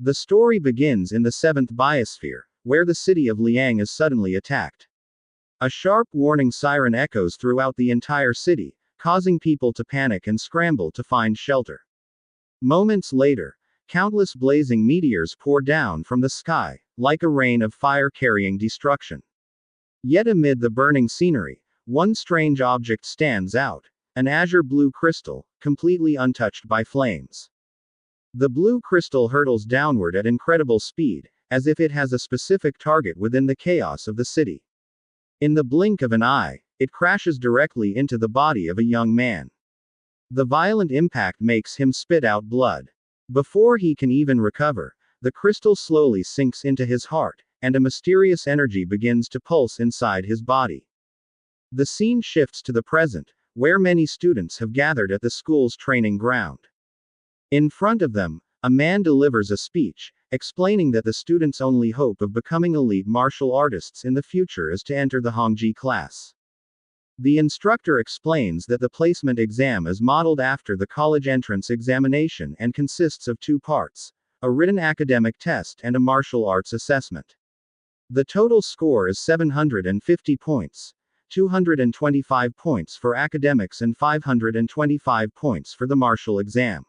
The story begins in the 7th biosphere, where the city of Liang is suddenly attacked. A sharp warning siren echoes throughout the entire city, causing people to panic and scramble to find shelter. Moments later, countless blazing meteors pour down from the sky, like a rain of fire-carrying destruction. Yet amid the burning scenery, one strange object stands out: an azure blue crystal, completely untouched by flames. The blue crystal hurtles downward at incredible speed, as if it has a specific target within the chaos of the city. In the blink of an eye, it crashes directly into the body of a young man. The violent impact makes him spit out blood. Before he can even recover, the crystal slowly sinks into his heart, and a mysterious energy begins to pulse inside his body. The scene shifts to the present, where many students have gathered at the school's training ground. In front of them, a man delivers a speech, explaining that the students' only hope of becoming elite martial artists in the future is to enter the Hongji class. The instructor explains that the placement exam is modeled after the college entrance examination and consists of two parts: a written academic test and a martial arts assessment. The total score is 750 points, 225 points for academics and 525 points for the martial exam.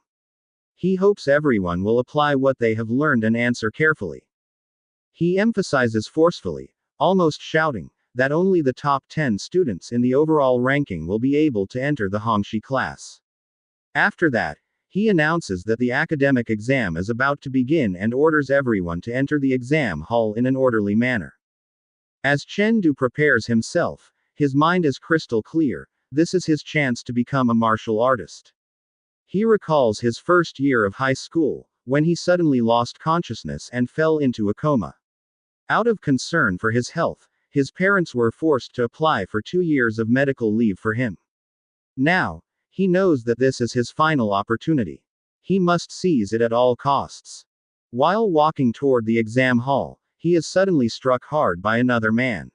He hopes everyone will apply what they have learned and answer carefully. He emphasizes forcefully, almost shouting, that only the top 10 students in the overall ranking will be able to enter the Hongxi class. After that, he announces that the academic exam is about to begin and orders everyone to enter the exam hall in an orderly manner. As Chen Du prepares himself, his mind is crystal clear: this is his chance to become a martial artist. He recalls his first year of high school, when he suddenly lost consciousness and fell into a coma. Out of concern for his health, his parents were forced to apply for 2 years of medical leave for him. Now, he knows that this is his final opportunity. He must seize it at all costs. While walking toward the exam hall, he is suddenly struck hard by another man.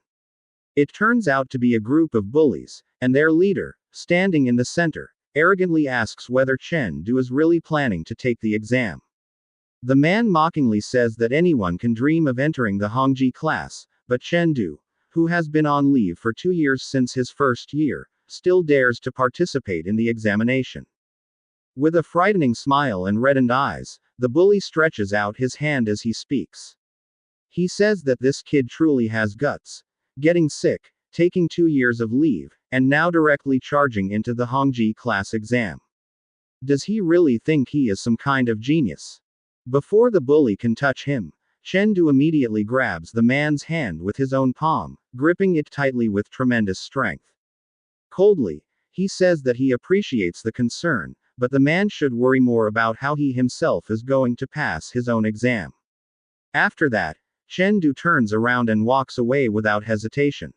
It turns out to be a group of bullies, and their leader, standing in the center, arrogantly asks whether Chen Du is really planning to take the exam. The man mockingly says that anyone can dream of entering the Hongji class, but Chen Du, who has been on leave for 2 years since his first year, still dares to participate in the examination. With a frightening smile and reddened eyes, the bully stretches out his hand as he speaks. He says that this kid truly has guts: getting sick, taking 2 years of leave, and now directly charging into the Hongji class exam. Does he really think he is some kind of genius? Before the bully can touch him, Chen Du immediately grabs the man's hand with his own palm, gripping it tightly with tremendous strength. Coldly, he says that he appreciates the concern, but the man should worry more about how he himself is going to pass his own exam. After that, Chen Du turns around and walks away without hesitation.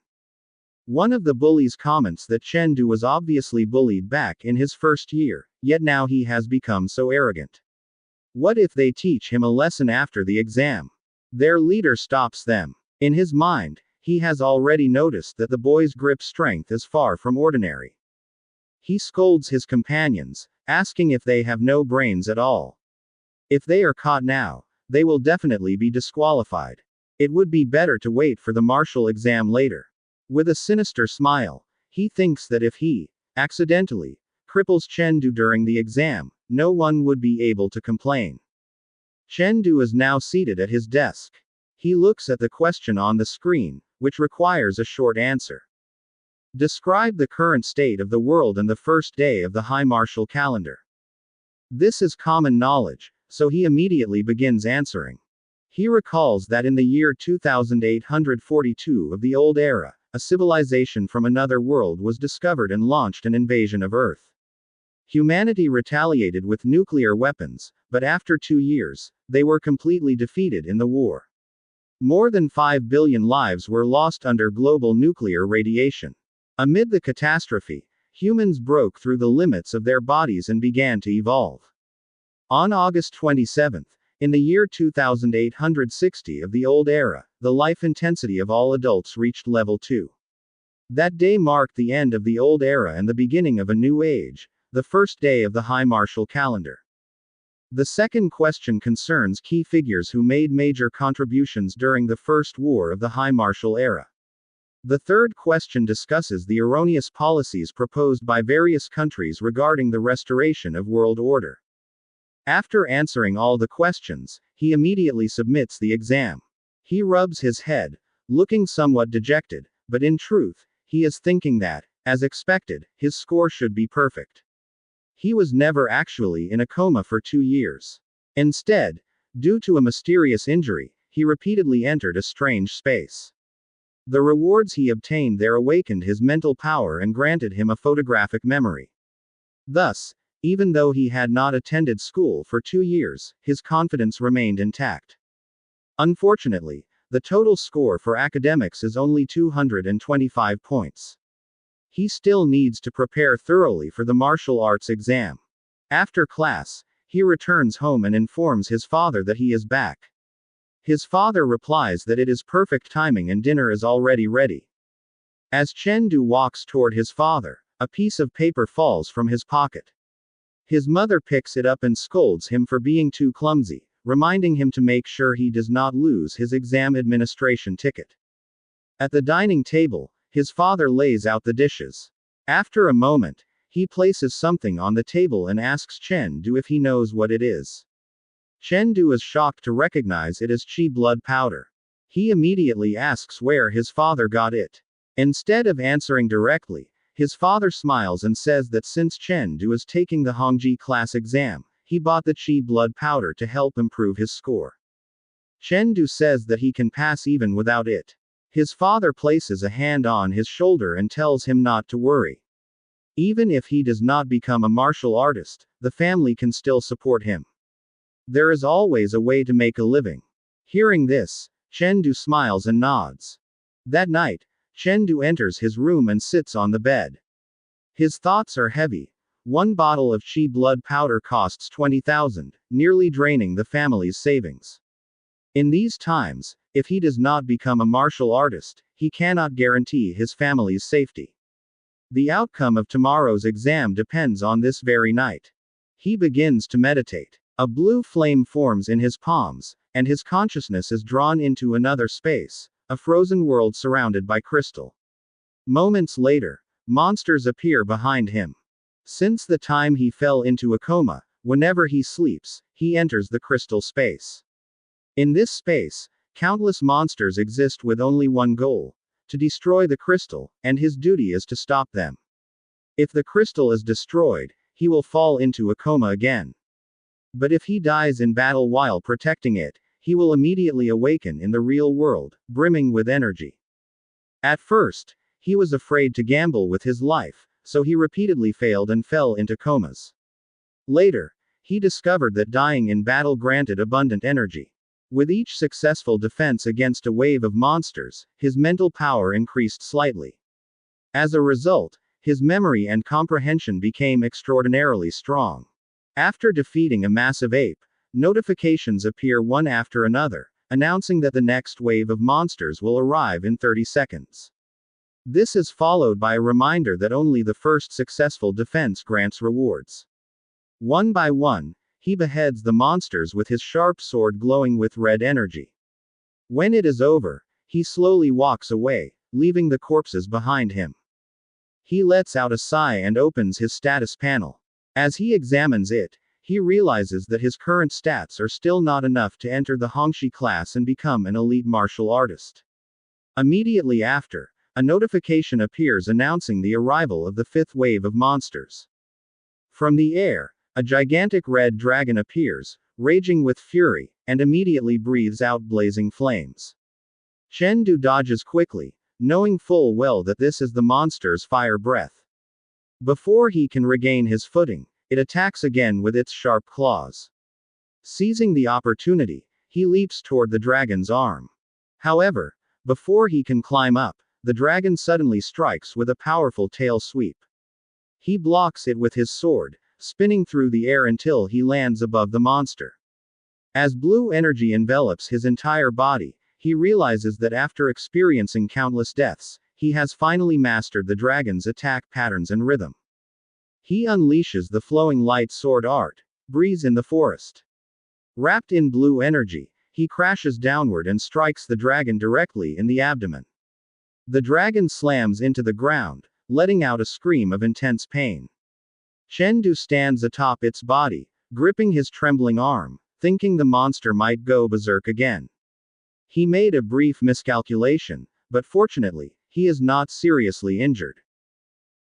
One of the bullies comments that Chen Du was obviously bullied back in his first year, yet now he has become so arrogant. What if they teach him a lesson after the exam? Their leader stops them. In his mind, he has already noticed that the boy's grip strength is far from ordinary. He scolds his companions, asking if they have no brains at all. If they are caught now, they will definitely be disqualified. It would be better to wait for the martial exam later. With a sinister smile, he thinks that if he, accidentally, cripples Chen Du during the exam, no one would be able to complain. Chen Du is now seated at his desk. He looks at the question on the screen, which requires a short answer. Describe the current state of the world and the first day of the High Martial Calendar. This is common knowledge, so he immediately begins answering. He recalls that in the year 2842 of the Old Era, a civilization from another world was discovered and launched an invasion of Earth. Humanity retaliated with nuclear weapons, but after 2 years, they were completely defeated in the war. More than 5 billion lives were lost under global nuclear radiation. Amid the catastrophe, humans broke through the limits of their bodies and began to evolve. On August 27, in the year 2860 of the Old Era, the life intensity of all adults reached level 2. That day marked the end of the Old Era and the beginning of a new age, the first day of the High Martial Calendar. The second question concerns key figures who made major contributions during the First War of the High Martial Era. The third question discusses the erroneous policies proposed by various countries regarding the restoration of world order. After answering all the questions, he immediately submits the exam. He rubs his head, looking somewhat dejected, but in truth, he is thinking that, as expected, his score should be perfect. He was never actually in a coma for 2 years. Instead, due to a mysterious injury, he repeatedly entered a strange space. The rewards he obtained there awakened his mental power and granted him a photographic memory. Thus, even though he had not attended school for 2 years, his confidence remained intact. Unfortunately, the total score for academics is only 225 points. He still needs to prepare thoroughly for the martial arts exam. After class, he returns home and informs his father that he is back. His father replies that it is perfect timing and dinner is already ready. As Chen walks toward his father, a piece of paper falls from his pocket. His mother picks it up and scolds him for being too clumsy, reminding him to make sure he does not lose his exam administration ticket. At the dining table, his father lays out the dishes. After a moment, he places something on the table and asks Chen if he knows what it is. Chen is shocked to recognize it as qi blood powder. He immediately asks where his father got it. Instead of answering directly, his father smiles and says that since Chen is taking the Hongji class exam, he bought the qi blood powder to help improve his score. Chen says that he can pass even without it. His father places a hand on his shoulder and tells him not to worry. Even if he does not become a martial artist, the family can still support him. There is always a way to make a living. Hearing this, Chen smiles and nods. That night, Chen enters his room and sits on the bed. His thoughts are heavy. One bottle of qi blood powder costs 20,000, nearly draining the family's savings. In these times, if he does not become a martial artist, he cannot guarantee his family's safety. The outcome of tomorrow's exam depends on this very night. He begins to meditate. A blue flame forms in his palms, and his consciousness is drawn into another space, a frozen world surrounded by crystal. Moments later, monsters appear behind him. Since the time he fell into a coma, whenever he sleeps, he enters the crystal space. In this space, countless monsters exist with only one goal: to destroy the crystal, and his duty is to stop them. If the crystal is destroyed, he will fall into a coma again. But if he dies in battle while protecting it, he will immediately awaken in the real world, brimming with energy. At first, he was afraid to gamble with his life, so he repeatedly failed and fell into comas. Later, he discovered that dying in battle granted abundant energy. With each successful defense against a wave of monsters, his mental power increased slightly. As a result, his memory and comprehension became extraordinarily strong. After defeating a massive ape, notifications appear one after another, announcing that the next wave of monsters will arrive in 30 seconds. This is followed by a reminder that only the first successful defense grants rewards. One by one, he beheads the monsters with his sharp sword glowing with red energy. When it is over, he slowly walks away, leaving the corpses behind him. He lets out a sigh and opens his status panel. As he examines it, he realizes that his current stats are still not enough to enter the Hongxi class and become an elite martial artist. Immediately after, a notification appears announcing the arrival of the fifth wave of monsters. From the air, a gigantic red dragon appears, raging with fury, and immediately breathes out blazing flames. Chen dodges quickly, knowing full well that this is the monster's fire breath. Before he can regain his footing, it attacks again with its sharp claws. Seizing the opportunity, he leaps toward the dragon's arm. However, before he can climb up, the dragon suddenly strikes with a powerful tail sweep. He blocks it with his sword, spinning through the air until he lands above the monster. As blue energy envelops his entire body, he realizes that after experiencing countless deaths, he has finally mastered the dragon's attack patterns and rhythm. He unleashes the flowing light sword art, breeze in the forest. Wrapped in blue energy, he crashes downward and strikes the dragon directly in the abdomen. The dragon slams into the ground, letting out a scream of intense pain. Chen stands atop its body, gripping his trembling arm, thinking the monster might go berserk again. He made a brief miscalculation, but fortunately, he is not seriously injured.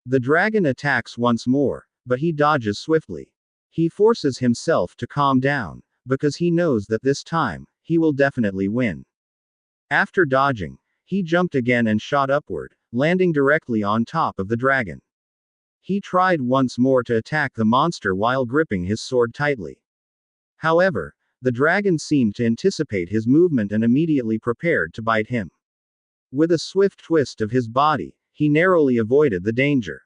The dragon attacks once more, but he dodges swiftly. He forces himself to calm down, because he knows that this time, he will definitely win. After dodging, he jumped again and shot upward, landing directly on top of the dragon. He tried once more to attack the monster while gripping his sword tightly. However, the dragon seemed to anticipate his movement and immediately prepared to bite him. With a swift twist of his body, he narrowly avoided the danger.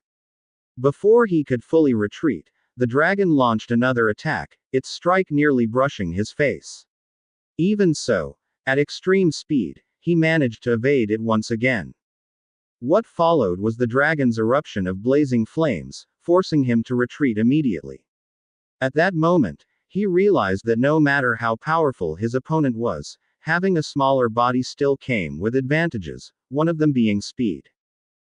Before he could fully retreat, the dragon launched another attack, its strike nearly brushing his face. Even so, at extreme speed, he managed to evade it once again. What followed was the dragon's eruption of blazing flames, forcing him to retreat immediately. At that moment, he realized that no matter how powerful his opponent was, having a smaller body still came with advantages, one of them being speed.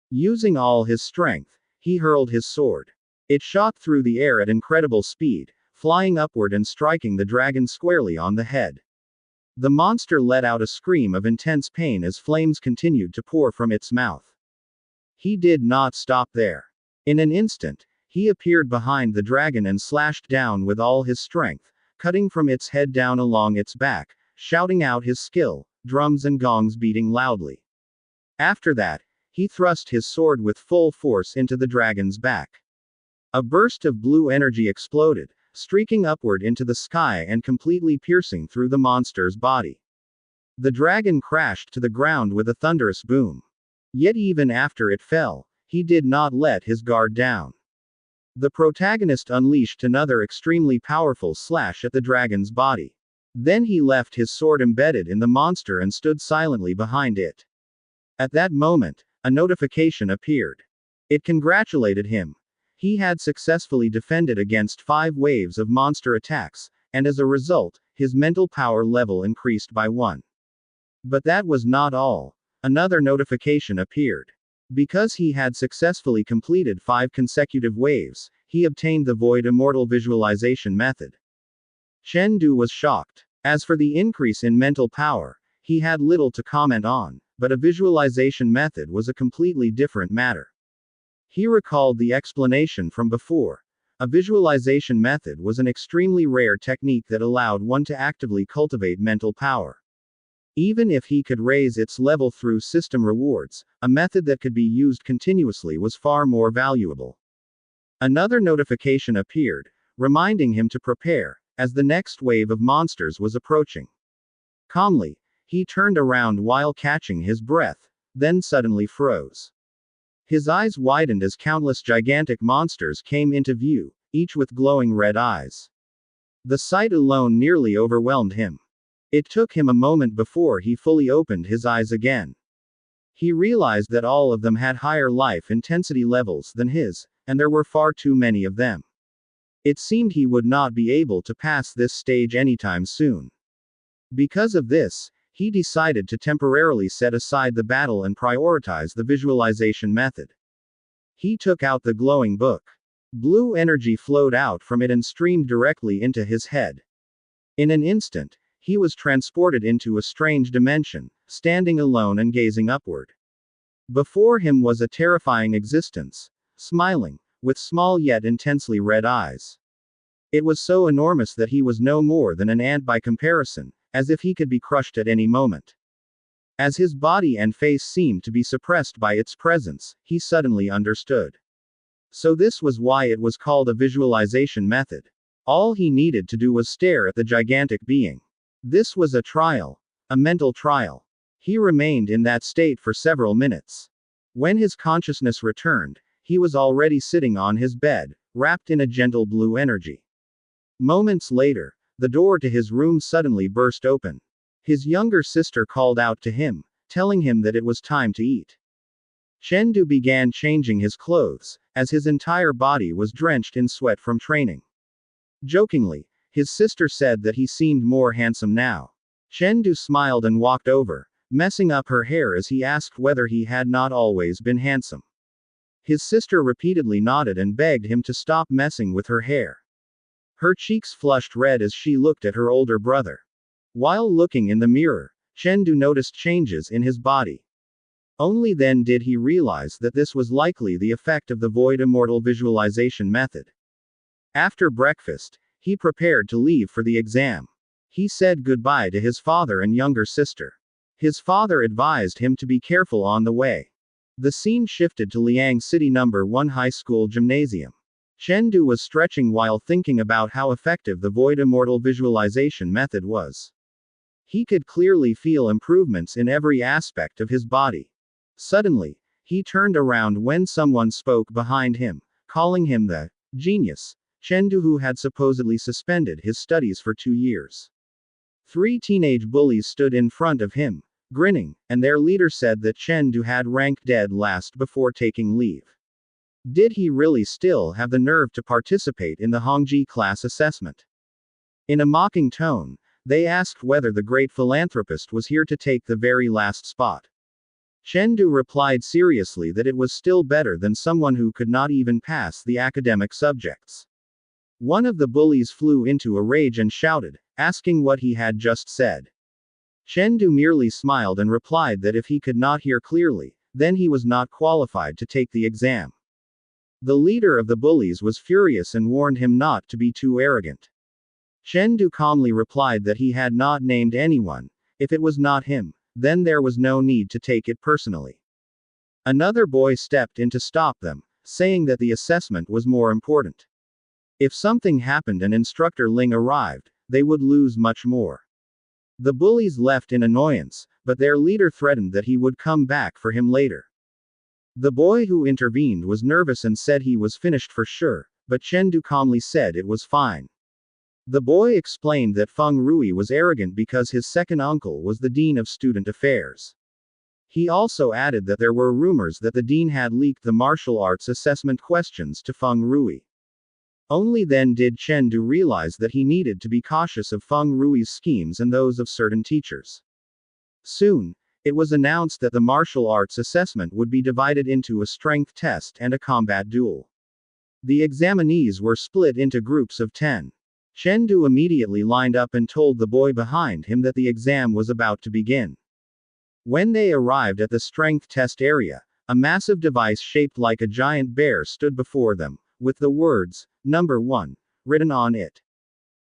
Using all his strength, he hurled his sword. It shot through the air at incredible speed, flying upward and striking the dragon squarely on the head. The monster let out a scream of intense pain as flames continued to pour from its mouth. He did not stop there. In an instant, he appeared behind the dragon and slashed down with all his strength, cutting from its head down along its back, shouting out his skill, drums and gongs beating loudly. After that, he thrust his sword with full force into the dragon's back. A burst of blue energy exploded, streaking upward into the sky and completely piercing through the monster's body. The dragon crashed to the ground with a thunderous boom. Yet even after it fell, he did not let his guard down. The protagonist unleashed another extremely powerful slash at the dragon's body. Then he left his sword embedded in the monster and stood silently behind it. At that moment, a notification appeared. It congratulated him. He had successfully defended against 5 waves of monster attacks, and as a result, his mental power level increased by 1. But that was not all. Another notification appeared. Because he had successfully completed 5 consecutive waves, he obtained the Void Immortal Visualization method. Chen was shocked. As for the increase in mental power, he had little to comment on, but a visualization method was a completely different matter. He recalled the explanation from before. A visualization method was an extremely rare technique that allowed one to actively cultivate mental power. Even if he could raise its level through system rewards, a method that could be used continuously was far more valuable. Another notification appeared, reminding him to prepare, as the next wave of monsters was approaching. Calmly, he turned around while catching his breath, then suddenly froze. His eyes widened as countless gigantic monsters came into view, each with glowing red eyes. The sight alone nearly overwhelmed him. It took him a moment before he fully opened his eyes again. He realized that all of them had higher life intensity levels than his, and there were far too many of them. It seemed he would not be able to pass this stage anytime soon. Because of this, he decided to temporarily set aside the battle and prioritize the visualization method. He took out the glowing book. Blue energy flowed out from it and streamed directly into his head. In an instant, he was transported into a strange dimension, standing alone and gazing upward. Before him was a terrifying existence, smiling, with small yet intensely red eyes. It was so enormous that he was no more than an ant by comparison, as if he could be crushed at any moment. As his body and face seemed to be suppressed by its presence, he suddenly understood. So this was why it was called a visualization method. All he needed to do was stare at the gigantic being. This was a trial. A mental trial. He remained in that state for several minutes. When his consciousness returned, he was already sitting on his bed, wrapped in a gentle blue energy. Moments later, the door to his room suddenly burst open. His younger sister called out to him, telling him that it was time to eat. Chen began changing his clothes, as his entire body was drenched in sweat from training. Jokingly, his sister said that he seemed more handsome now. Chen Du smiled and walked over, messing up her hair as he asked whether he had not always been handsome. His sister repeatedly nodded and begged him to stop messing with her hair. Her cheeks flushed red as she looked at her older brother. While looking in the mirror, Chen Du noticed changes in his body. Only then did he realize that this was likely the effect of the void immortal visualization method. After breakfast, he prepared to leave for the exam. He said goodbye to his father and younger sister. His father advised him to be careful on the way. The scene shifted to Liang City No. 1 High School Gymnasium. Chen Du was stretching while thinking about how effective the void immortal visualization method was. He could clearly feel improvements in every aspect of his body. Suddenly, he turned around when someone spoke behind him, calling him the genius, Chen Du, who had supposedly suspended his studies for 2 years. 3 teenage bullies stood in front of him, grinning, and their leader said that Chen Du had ranked dead last before taking leave. Did he really still have the nerve to participate in the Hongji class assessment? In a mocking tone, they asked whether the great philanthropist was here to take the very last spot. Chen Du replied seriously that it was still better than someone who could not even pass the academic subjects. One of the bullies flew into a rage and shouted, asking what he had just said. Chen Du merely smiled and replied that if he could not hear clearly, then he was not qualified to take the exam. The leader of the bullies was furious and warned him not to be too arrogant. Chen Du calmly replied that he had not named anyone. If it was not him, then there was no need to take it personally. Another boy stepped in to stop them, saying that the assessment was more important. If something happened and Instructor Ling arrived, they would lose much more. The bullies left in annoyance, but their leader threatened that he would come back for him later. The boy who intervened was nervous and said he was finished for sure, but Chen Du calmly said it was fine. The boy explained that Feng Rui was arrogant because his second uncle was the dean of student affairs. He also added that there were rumors that the dean had leaked the martial arts assessment questions to Feng Rui. Only then did Chen Du realize that he needed to be cautious of Feng Rui's schemes and those of certain teachers. Soon, it was announced that the martial arts assessment would be divided into a strength test and a combat duel. The examinees were split into groups of 10. Chen Du immediately lined up and told the boy behind him that the exam was about to begin. When they arrived at the strength test area, a massive device shaped like a giant bear stood before them, with the words, "Number 1, written on it.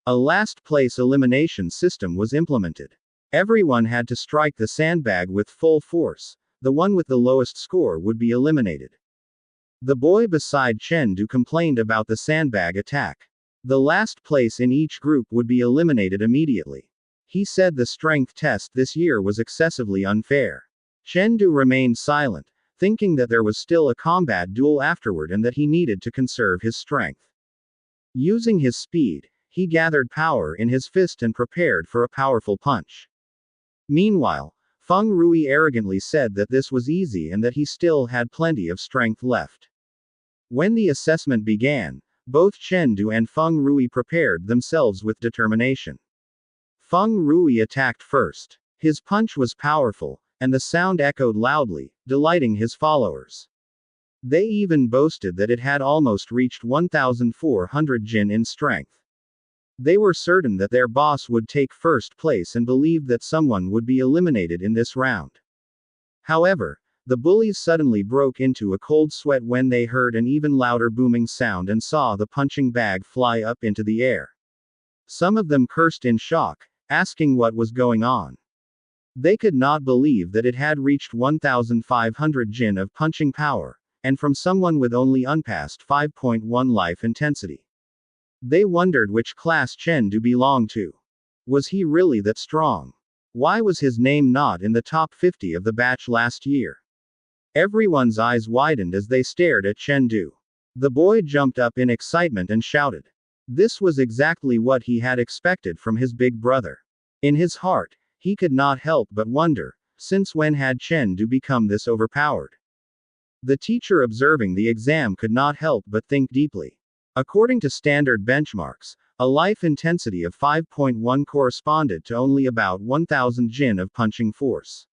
A last-place elimination system was implemented. Everyone had to strike the sandbag with full force. The one with the lowest score would be eliminated. The boy beside Chen Du complained about the sandbag attack. The last place in each group would be eliminated immediately. He said the strength test this year was excessively unfair. Chen Du remained silent, thinking that there was still a combat duel afterward and that he needed to conserve his strength. Using his speed, he gathered power in his fist and prepared for a powerful punch. Meanwhile, Feng Rui arrogantly said that this was easy and that he still had plenty of strength left. When the assessment began, both Chen Du and Feng Rui prepared themselves with determination. Feng Rui attacked first. His punch was powerful, and the sound echoed loudly, delighting his followers. They even boasted that it had almost reached 1,400 jin in strength. They were certain that their boss would take first place and believed that someone would be eliminated in this round. However, the bullies suddenly broke into a cold sweat when they heard an even louder booming sound and saw the punching bag fly up into the air. Some of them cursed in shock, asking what was going on. They could not believe that it had reached 1,500 jin of punching power, and from someone with only unpassed 5.1 life intensity. They wondered which class Chen Du belonged to. Was he really that strong? Why was his name not in the top 50 of the batch last year? Everyone's eyes widened as they stared at Chen Du. The boy jumped up in excitement and shouted. This was exactly what he had expected from his big brother. In his heart, he could not help but wonder, since when had Chen Du become this overpowered? The teacher observing the exam could not help but think deeply. According to standard benchmarks, A life intensity of 5.1 corresponded to only about 1000 jin of punching force.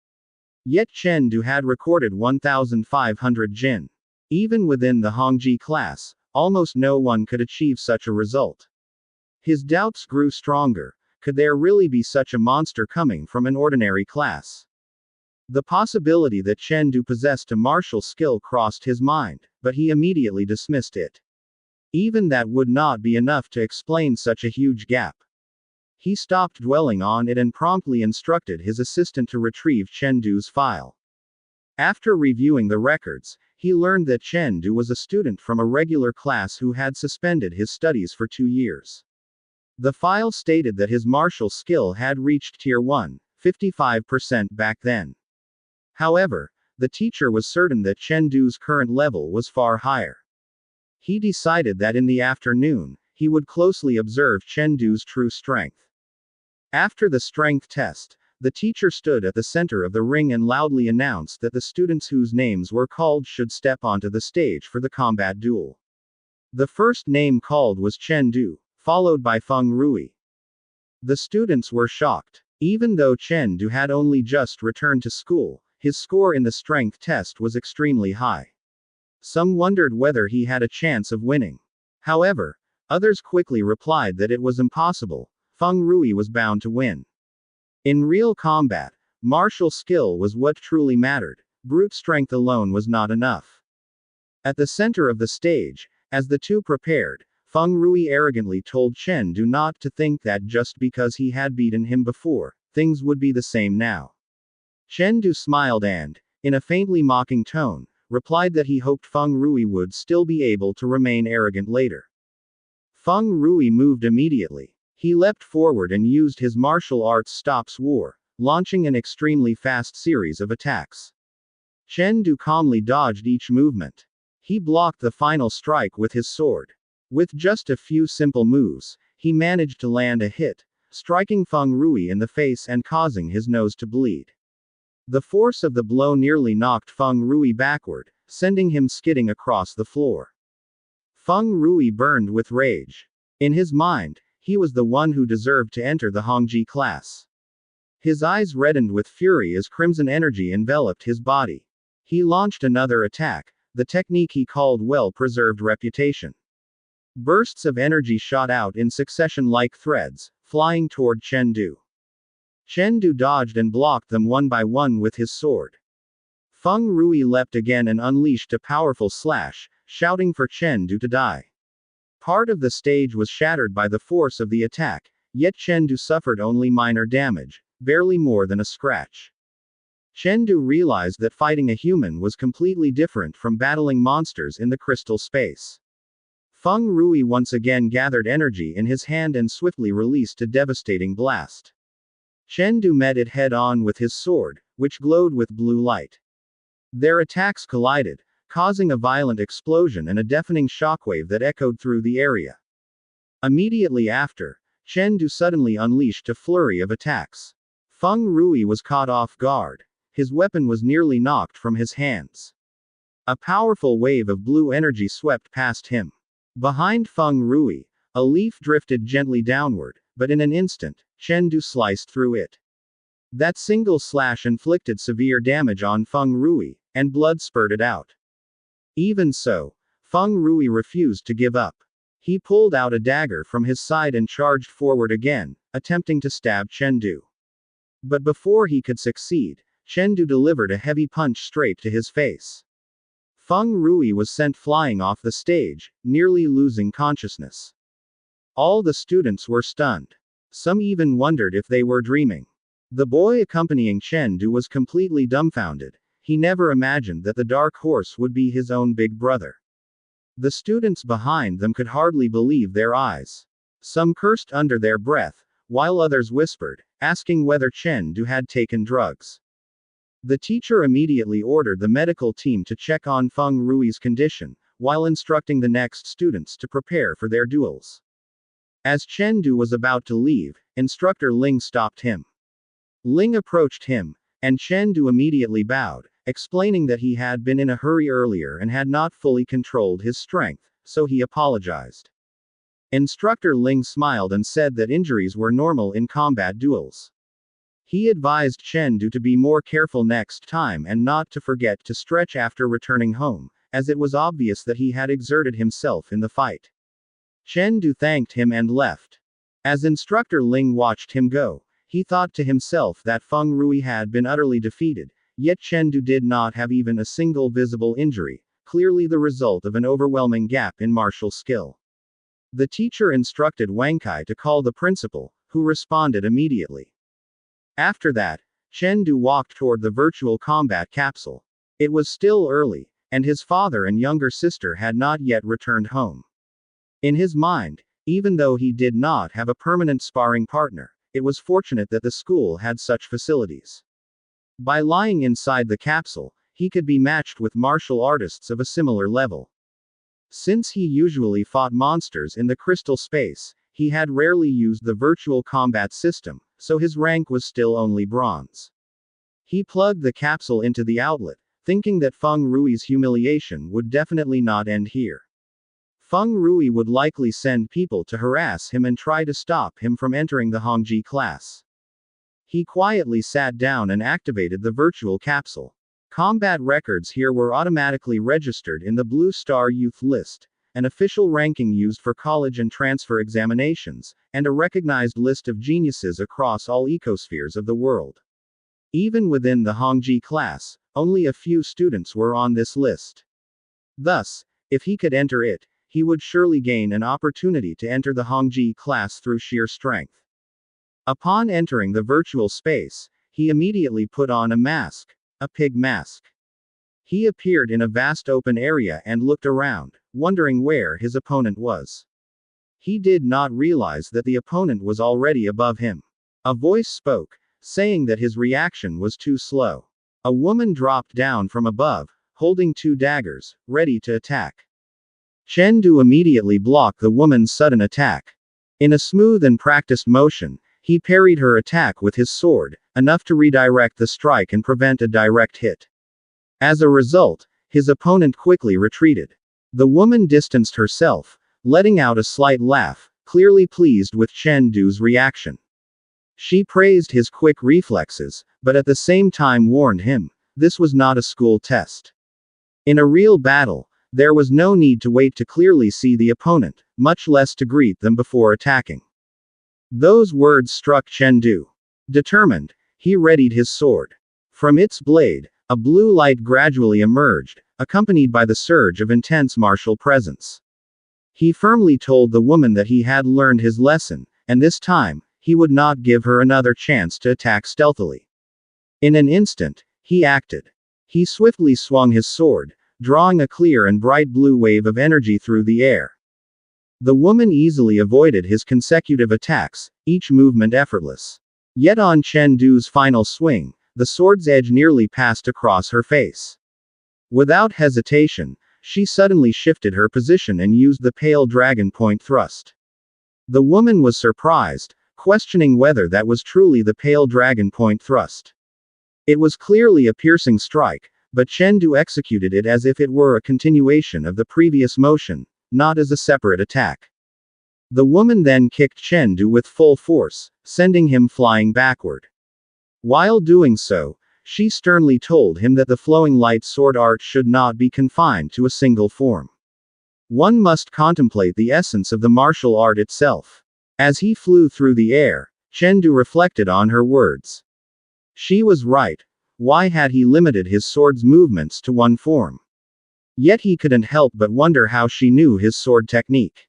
Yet Chen Du had recorded 1500 jin. Even within the Hongji class, almost no one could achieve such a result. His doubts grew stronger. Could there really be such a monster coming from an ordinary class? The possibility that Chen Du possessed a martial skill crossed his mind, but he immediately dismissed it. Even that would not be enough to explain such a huge gap. He stopped dwelling on it and promptly instructed his assistant to retrieve Chen Du's file. After reviewing the records, he learned that Chen Du was a student from a regular class who had suspended his studies for 2 years. The file stated that his martial skill had reached Tier 1, 55% back then. However, the teacher was certain that Chen Du's current level was far higher. He decided that in the afternoon, he would closely observe Chen Du's true strength. After the strength test, the teacher stood at the center of the ring and loudly announced that the students whose names were called should step onto the stage for the combat duel. The first name called was Chen Du, followed by Feng Rui. The students were shocked. Even though Chen Du had only just returned to school, his score in the strength test was extremely high. Some wondered whether he had a chance of winning. However, others quickly replied that it was impossible. Feng Rui was bound to win. In real combat, martial skill was what truly mattered. Brute strength alone was not enough. At the center of the stage, as the two prepared, Feng Rui arrogantly told Chen Du not to think that just because he had beaten him before, things would be the same now. Chen Du smiled and, in a faintly mocking tone, replied that he hoped Feng Rui would still be able to remain arrogant later. Feng Rui moved immediately. He leapt forward and used his martial arts stops war, launching an extremely fast series of attacks. Chen Du calmly dodged each movement. He blocked the final strike with his sword. With just a few simple moves, he managed to land a hit, striking Feng Rui in the face and causing his nose to bleed. The force of the blow nearly knocked Feng Rui backward, sending him skidding across the floor. Feng Rui burned with rage. In his mind, he was the one who deserved to enter the Hongji class. His eyes reddened with fury as crimson energy enveloped his body. He launched another attack, the technique he called well-preserved reputation. Bursts of energy shot out in succession like threads, flying toward Chen Du. Chen Du dodged and blocked them one by one with his sword. Feng Rui leapt again and unleashed a powerful slash, shouting for Chen Du to die. Part of the stage was shattered by the force of the attack, yet Chen Du suffered only minor damage, barely more than a scratch. Chen Du realized that fighting a human was completely different from battling monsters in the crystal space. Feng Rui once again gathered energy in his hand and swiftly released a devastating blast. Chen Du met it head-on with his sword, which glowed with blue light. Their attacks collided, causing a violent explosion and a deafening shockwave that echoed through the area. Immediately after, Chen Du suddenly unleashed a flurry of attacks. Feng Rui was caught off guard. His weapon was nearly knocked from his hands. A powerful wave of blue energy swept past him. Behind Feng Rui, a leaf drifted gently downward, but in an instant, Chen Du sliced through it. That single slash inflicted severe damage on Feng Rui, and blood spurted out. Even so, Feng Rui refused to give up. He pulled out a dagger from his side and charged forward again, attempting to stab Chen Du. But before he could succeed, Chen Du delivered a heavy punch straight to his face. Feng Rui was sent flying off the stage, nearly losing consciousness. All the students were stunned. Some even wondered if they were dreaming. The boy accompanying Chen Du was completely dumbfounded. He never imagined that the dark horse would be his own big brother. The students behind them could hardly believe their eyes. Some cursed under their breath, while others whispered, asking whether Chen Du had taken drugs. The teacher immediately ordered the medical team to check on Feng Rui's condition, while instructing the next students to prepare for their duels. As Chen Du was about to leave, instructor Ling stopped him. Ling approached him, and Chen Du immediately bowed, explaining that he had been in a hurry earlier and had not fully controlled his strength, so he apologized. Instructor Ling smiled and said that injuries were normal in combat duels. He advised Chen Du to be more careful next time and not to forget to stretch after returning home, as it was obvious that he had exerted himself in the fight. Chen Du thanked him and left. As Instructor Ling watched him go, he thought to himself that Feng Rui had been utterly defeated, yet Chen Du did not have even a single visible injury, clearly the result of an overwhelming gap in martial skill. The teacher instructed Wang Kai to call the principal, who responded immediately. After that, Chen Du walked toward the virtual combat capsule. It was still early, and his father and younger sister had not yet returned home. In his mind, even though he did not have a permanent sparring partner, it was fortunate that the school had such facilities. By lying inside the capsule, he could be matched with martial artists of a similar level. Since he usually fought monsters in the crystal space, he had rarely used the virtual combat system, so his rank was still only bronze. He plugged the capsule into the outlet, thinking that Feng Rui's humiliation would definitely not end here. Feng Rui would likely send people to harass him and try to stop him from entering the Hongji class. He quietly sat down and activated the virtual capsule. Combat records here were automatically registered in the Blue Star Youth List, an official ranking used for college and transfer examinations, and a recognized list of geniuses across all ecospheres of the world. Even within the Hongji class, only a few students were on this list. Thus, if he could enter it, he would surely gain an opportunity to enter the Hongji class through sheer strength. Upon entering the virtual space, he immediately put on a mask, a pig mask. He appeared in a vast open area and looked around, wondering where his opponent was. He did not realize that the opponent was already above him. A voice spoke, saying that his reaction was too slow. A woman dropped down from above, holding 2 daggers, ready to attack. Chen Du immediately blocked the woman's sudden attack. In a smooth and practiced motion, he parried her attack with his sword, enough to redirect the strike and prevent a direct hit. As a result, his opponent quickly retreated. The woman distanced herself, letting out a slight laugh, clearly pleased with Chen Du's reaction. She praised his quick reflexes, but at the same time warned him, this was not a school test. In a real battle, there was no need to wait to clearly see the opponent, much less to greet them before attacking. Those words struck Chen Du. Determined, he readied his sword. From its blade, a blue light gradually emerged, accompanied by the surge of intense martial presence. He firmly told the woman that he had learned his lesson, and this time, he would not give her another chance to attack stealthily. In an instant, he acted. He swiftly swung his sword, drawing a clear and bright blue wave of energy through the air. The woman easily avoided his consecutive attacks, each movement effortless. Yet on Chen Du's final swing, the sword's edge nearly passed across her face. Without hesitation, she suddenly shifted her position and used the pale dragon point thrust. The woman was surprised, questioning whether that was truly the pale dragon point thrust. It was clearly a piercing strike, but Chen Du executed it as if it were a continuation of the previous motion, not as a separate attack. The woman then kicked Chen Du with full force, sending him flying backward. While doing so, she sternly told him that the flowing light sword art should not be confined to a single form. One must contemplate the essence of the martial art itself. As he flew through the air, Chen Du reflected on her words. She was right. Why had he limited his sword's movements to one form? Yet he couldn't help but wonder how she knew his sword technique.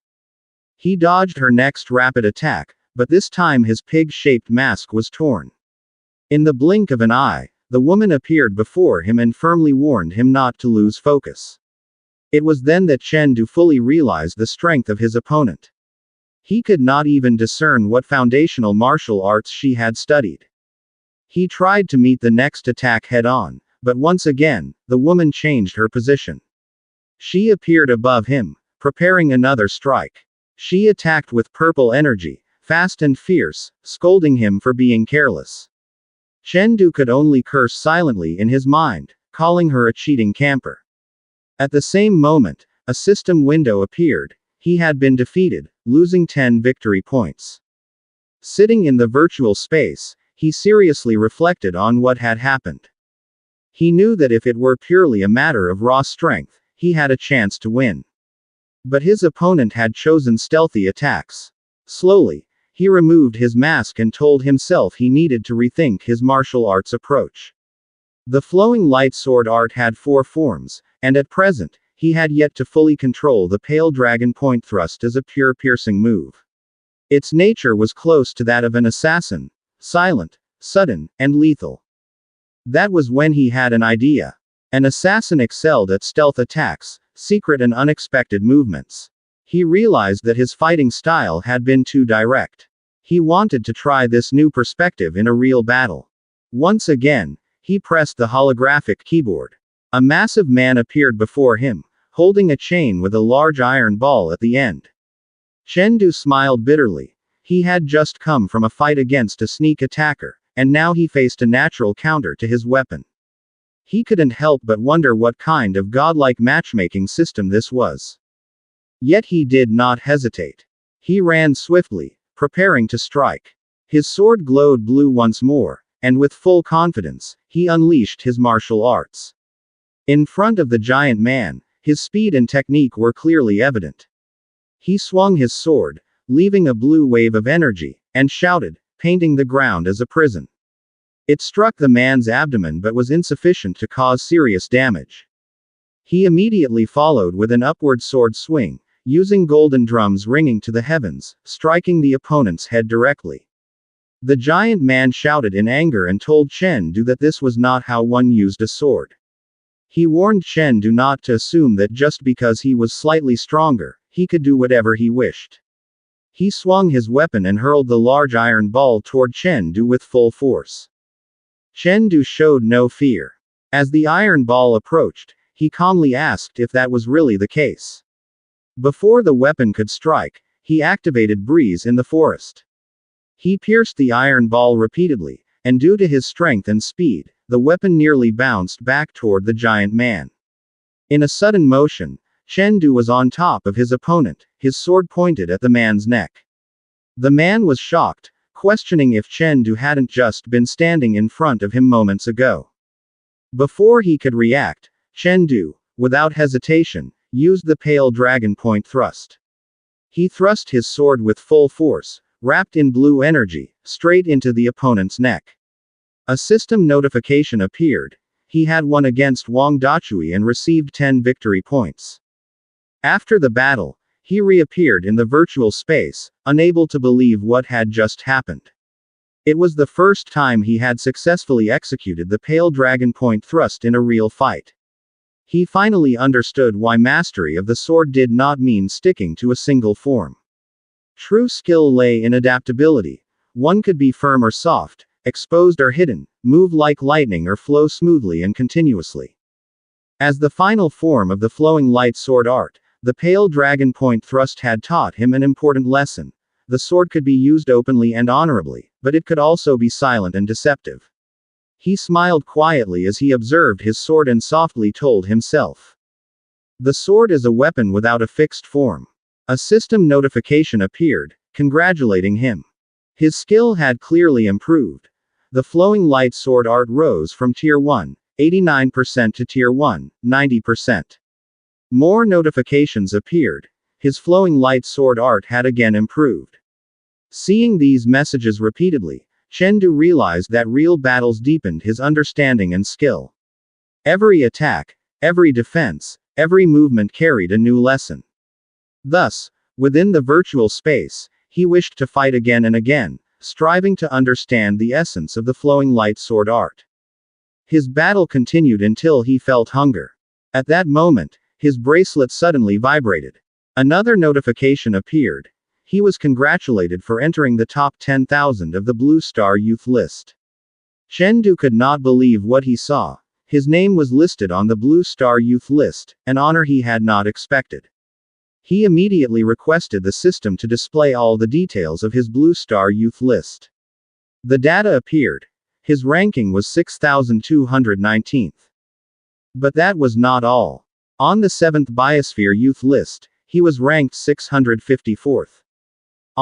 He dodged her next rapid attack, but this time his pig-shaped mask was torn. In the blink of an eye, the woman appeared before him and firmly warned him not to lose focus. It was then that Chen Du fully realized the strength of his opponent. He could not even discern what foundational martial arts she had studied. He tried to meet the next attack head-on, but once again, the woman changed her position. She appeared above him, preparing another strike. She attacked with purple energy, fast and fierce, scolding him for being careless. Chen Du could only curse silently in his mind, calling her a cheating camper. At the same moment, a system window appeared. He had been defeated, losing 10 victory points. Sitting in the virtual space, he seriously reflected on what had happened. He knew that if it were purely a matter of raw strength, he had a chance to win. But his opponent had chosen stealthy attacks. Slowly, he removed his mask and told himself he needed to rethink his martial arts approach. The flowing light sword art had 4 forms, and at present, he had yet to fully control the pale dragon point thrust as a pure piercing move. Its nature was close to that of an assassin, silent, sudden, and lethal. That was when he had an idea. An assassin excelled at stealth attacks, secret and unexpected movements. He realized that his fighting style had been too direct. He wanted to try this new perspective in a real battle. Once again, he pressed the holographic keyboard. A massive man appeared before him, holding a chain with a large iron ball at the end. Chen smiled bitterly. He had just come from a fight against a sneak attacker, and now he faced a natural counter to his weapon. He couldn't help but wonder what kind of godlike matchmaking system this was. Yet he did not hesitate. He ran swiftly, preparing to strike. His sword glowed blue once more, and with full confidence, he unleashed his martial arts. In front of the giant man, his speed and technique were clearly evident. He swung his sword, leaving a blue wave of energy, and shouted, painting the ground as a prison. It struck the man's abdomen but was insufficient to cause serious damage. He immediately followed with an upward sword swing, using golden drums ringing to the heavens, striking the opponent's head directly. The giant man shouted in anger and told Chen that this was not how one used a sword. He warned Chen not to assume that just because he was slightly stronger, he could do whatever he wished. He swung his weapon and hurled the large iron ball toward Chen with full force. Chen showed no fear. As the iron ball approached, he calmly asked if that was really the case. Before the weapon could strike, he activated breeze in the forest. He pierced the iron ball repeatedly, and due to his strength and speed, the weapon nearly bounced back toward the giant man. In a sudden motion, Chen was on top of his opponent, his sword pointed at the man's neck. The man was shocked, questioning if Chen hadn't just been standing in front of him moments ago. Before he could react, Chen, without hesitation, used the pale dragon point thrust. He thrust his sword with full force, wrapped in blue energy, straight into the opponent's neck. A system notification appeared. He had won against Wang Dachui and received 10 victory points. After the battle, he reappeared in the virtual space, unable to believe what had just happened. It was the first time he had successfully executed the pale dragon point thrust in a real fight. He finally understood why mastery of the sword did not mean sticking to a single form. True skill lay in adaptability. One could be firm or soft, exposed or hidden, move like lightning or flow smoothly and continuously. As the final form of the flowing light sword art, the pale dragon point thrust had taught him an important lesson. The sword could be used openly and honorably, but it could also be silent and deceptive. He smiled quietly as he observed his sword and softly told himself. The sword is a weapon without a fixed form. A system notification appeared, congratulating him. His skill had clearly improved. The flowing light sword art rose from Tier 1, 89% to Tier 1, 90%. More notifications appeared. His flowing light sword art had again improved. Seeing these messages repeatedly, Chen realized that real battles deepened his understanding and skill. Every attack, every defense, every movement carried a new lesson. Thus, within the virtual space, he wished to fight again and again, striving to understand the essence of the flowing light sword art. His battle continued until he felt hunger. At that moment, his bracelet suddenly vibrated. Another notification appeared. He was congratulated for entering the top 10,000 of the Blue Star Youth list. Chen could not believe what he saw. His name was listed on the Blue Star Youth list, an honor he had not expected. He immediately requested the system to display all the details of his Blue Star Youth list. The data appeared. His ranking was 6,219th. But that was not all. On the 7th Biosphere Youth list, he was ranked 654th.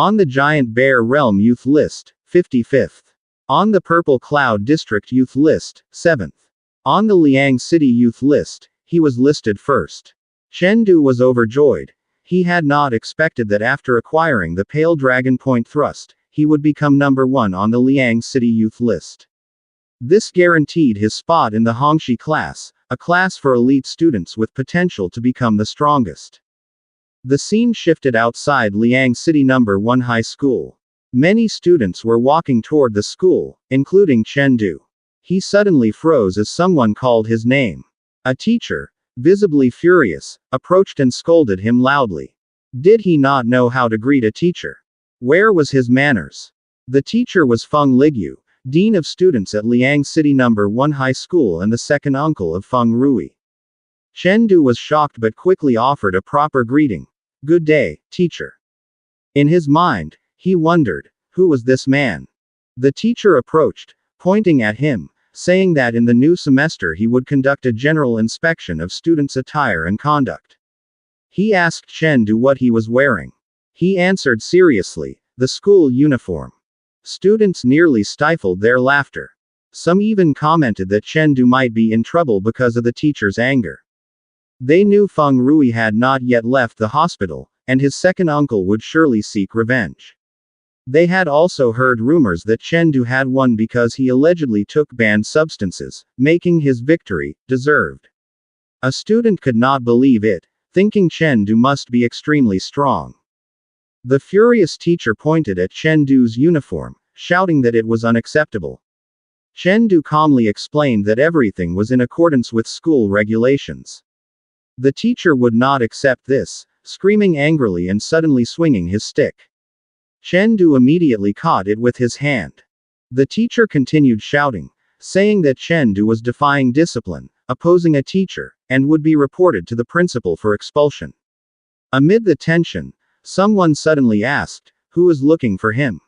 On the Giant Bear Realm Youth List, 55th. On the Purple Cloud District Youth List, 7th. On the Liang City Youth List, he was listed first. Chen Du was overjoyed. He had not expected that after acquiring the Pale Dragon Point Thrust, he would become number 1 on the Liang City Youth List. This guaranteed his spot in the Hongxi class, a class for elite students with potential to become the strongest. The scene shifted outside Liang City number 1 high school. Many students were walking toward the school, including Chen Du. He suddenly froze as someone called his name. A teacher, visibly furious, approached and scolded him loudly. Did he not know how to greet a teacher? Where was his manners? The teacher was Feng Ligyu, dean of students at Liang City number 1 high school and the second uncle of Feng Rui. Chen Du was shocked but quickly offered a proper greeting. Good day, teacher. In his mind, he wondered, who was this man? The teacher approached, pointing at him, saying that in the new semester he would conduct a general inspection of students' attire and conduct. He asked Chen Du what he was wearing. He answered seriously, the school uniform. Students nearly stifled their laughter. Some even commented that Chen Du might be in trouble because of the teacher's anger. They knew Feng Rui had not yet left the hospital, and his second uncle would surely seek revenge. They had also heard rumors that Chen Du had won because he allegedly took banned substances, making his victory deserved. A student could not believe it, thinking Chen Du must be extremely strong. The furious teacher pointed at Chen Du's uniform, shouting that it was unacceptable. Chen Du calmly explained that everything was in accordance with school regulations. The teacher would not accept this, screaming angrily and suddenly swinging his stick. Chen Du immediately caught it with his hand. The teacher continued shouting, saying that Chen Du was defying discipline, opposing a teacher, and would be reported to the principal for expulsion. Amid the tension, someone suddenly asked, who is looking for him?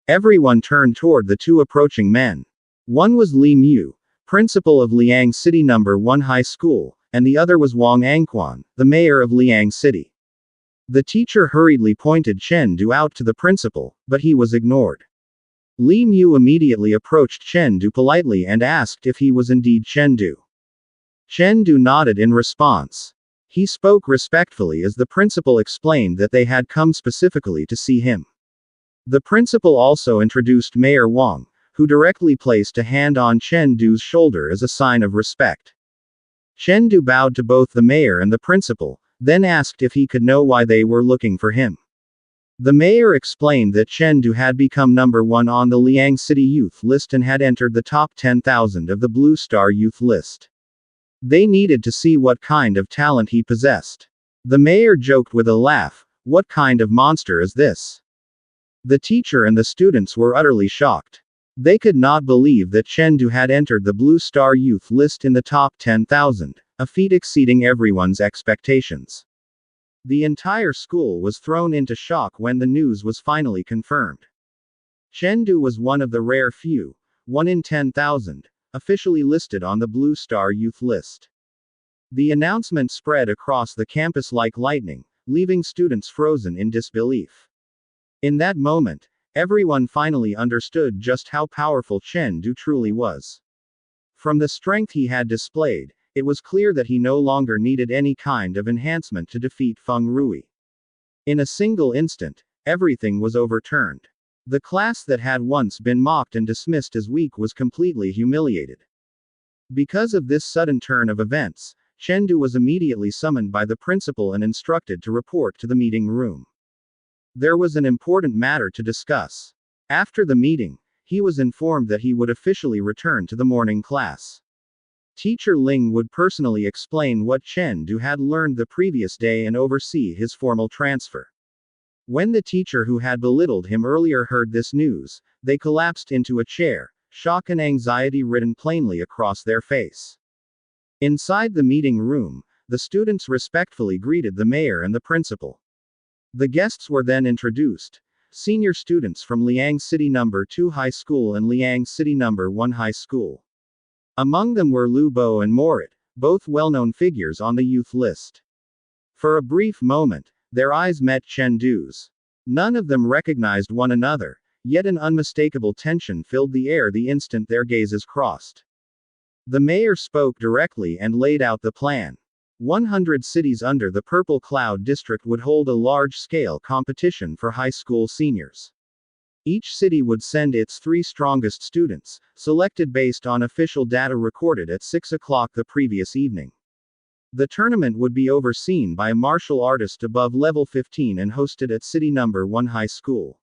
Everyone turned toward the two approaching men. One was Li Mu, principal of Liang City number 1 high school, and the other was Wang Angquan, the mayor of Liang City. The teacher hurriedly pointed Chen Du out to the principal, but he was ignored. Li Mu immediately approached Chen Du politely and asked if he was indeed Chen Du. Chen Du nodded in response. He spoke respectfully as the principal explained that they had come specifically to see him. The principal also introduced Mayor Wang, who directly placed a hand on Chen Du's shoulder as a sign of respect. Chen Du bowed to both the mayor and the principal, then asked if he could know why they were looking for him. The mayor explained that Chen Du had become number 1 on the Liang City Youth List and had entered the top 10,000 of the Blue Star Youth List. They needed to see what kind of talent he possessed. The mayor joked with a laugh, what kind of monster is this? The teacher and the students were utterly shocked. They could not believe that Chen Du had entered the Blue Star Youth List in the top 10,000, a feat exceeding everyone's expectations. The entire school was thrown into shock when the news was finally confirmed. Chen Du was one of the rare few, 1 in 10,000, officially listed on the Blue Star Youth List. The announcement spread across the campus like lightning, leaving students frozen in disbelief. In that moment, everyone finally understood just how powerful Chen Du truly was. From the strength he had displayed, it was clear that he no longer needed any kind of enhancement to defeat Feng Rui. In a single instant, everything was overturned. The class that had once been mocked and dismissed as weak was completely humiliated. Because of this sudden turn of events, Chen Du was immediately summoned by the principal and instructed to report to the meeting room. There was an important matter to discuss. After the meeting, he was informed that he would officially return to the morning class. Teacher Ling would personally explain what Chen Du had learned the previous day and oversee his formal transfer. When the teacher who had belittled him earlier heard this news, they collapsed into a chair, shock and anxiety written plainly across their face. Inside the meeting room, the students respectfully greeted the mayor and the principal. The guests were then introduced. Senior students from Liang City number 2 High School and Liang City number 1 High School. Among them were Lu Bo and Morit, both well-known figures on the youth list. For a brief moment, their eyes met Chen Du's. None of them recognized one another, yet an unmistakable tension filled the air the instant their gazes crossed. The mayor spoke directly and laid out the plan. 100 cities under the Purple Cloud District would hold a large-scale competition for high school seniors. Each city would send its 3 strongest students, selected based on official data recorded at 6 o'clock the previous evening. The tournament would be overseen by a martial artist above level 15 and hosted at City Number 1 High School.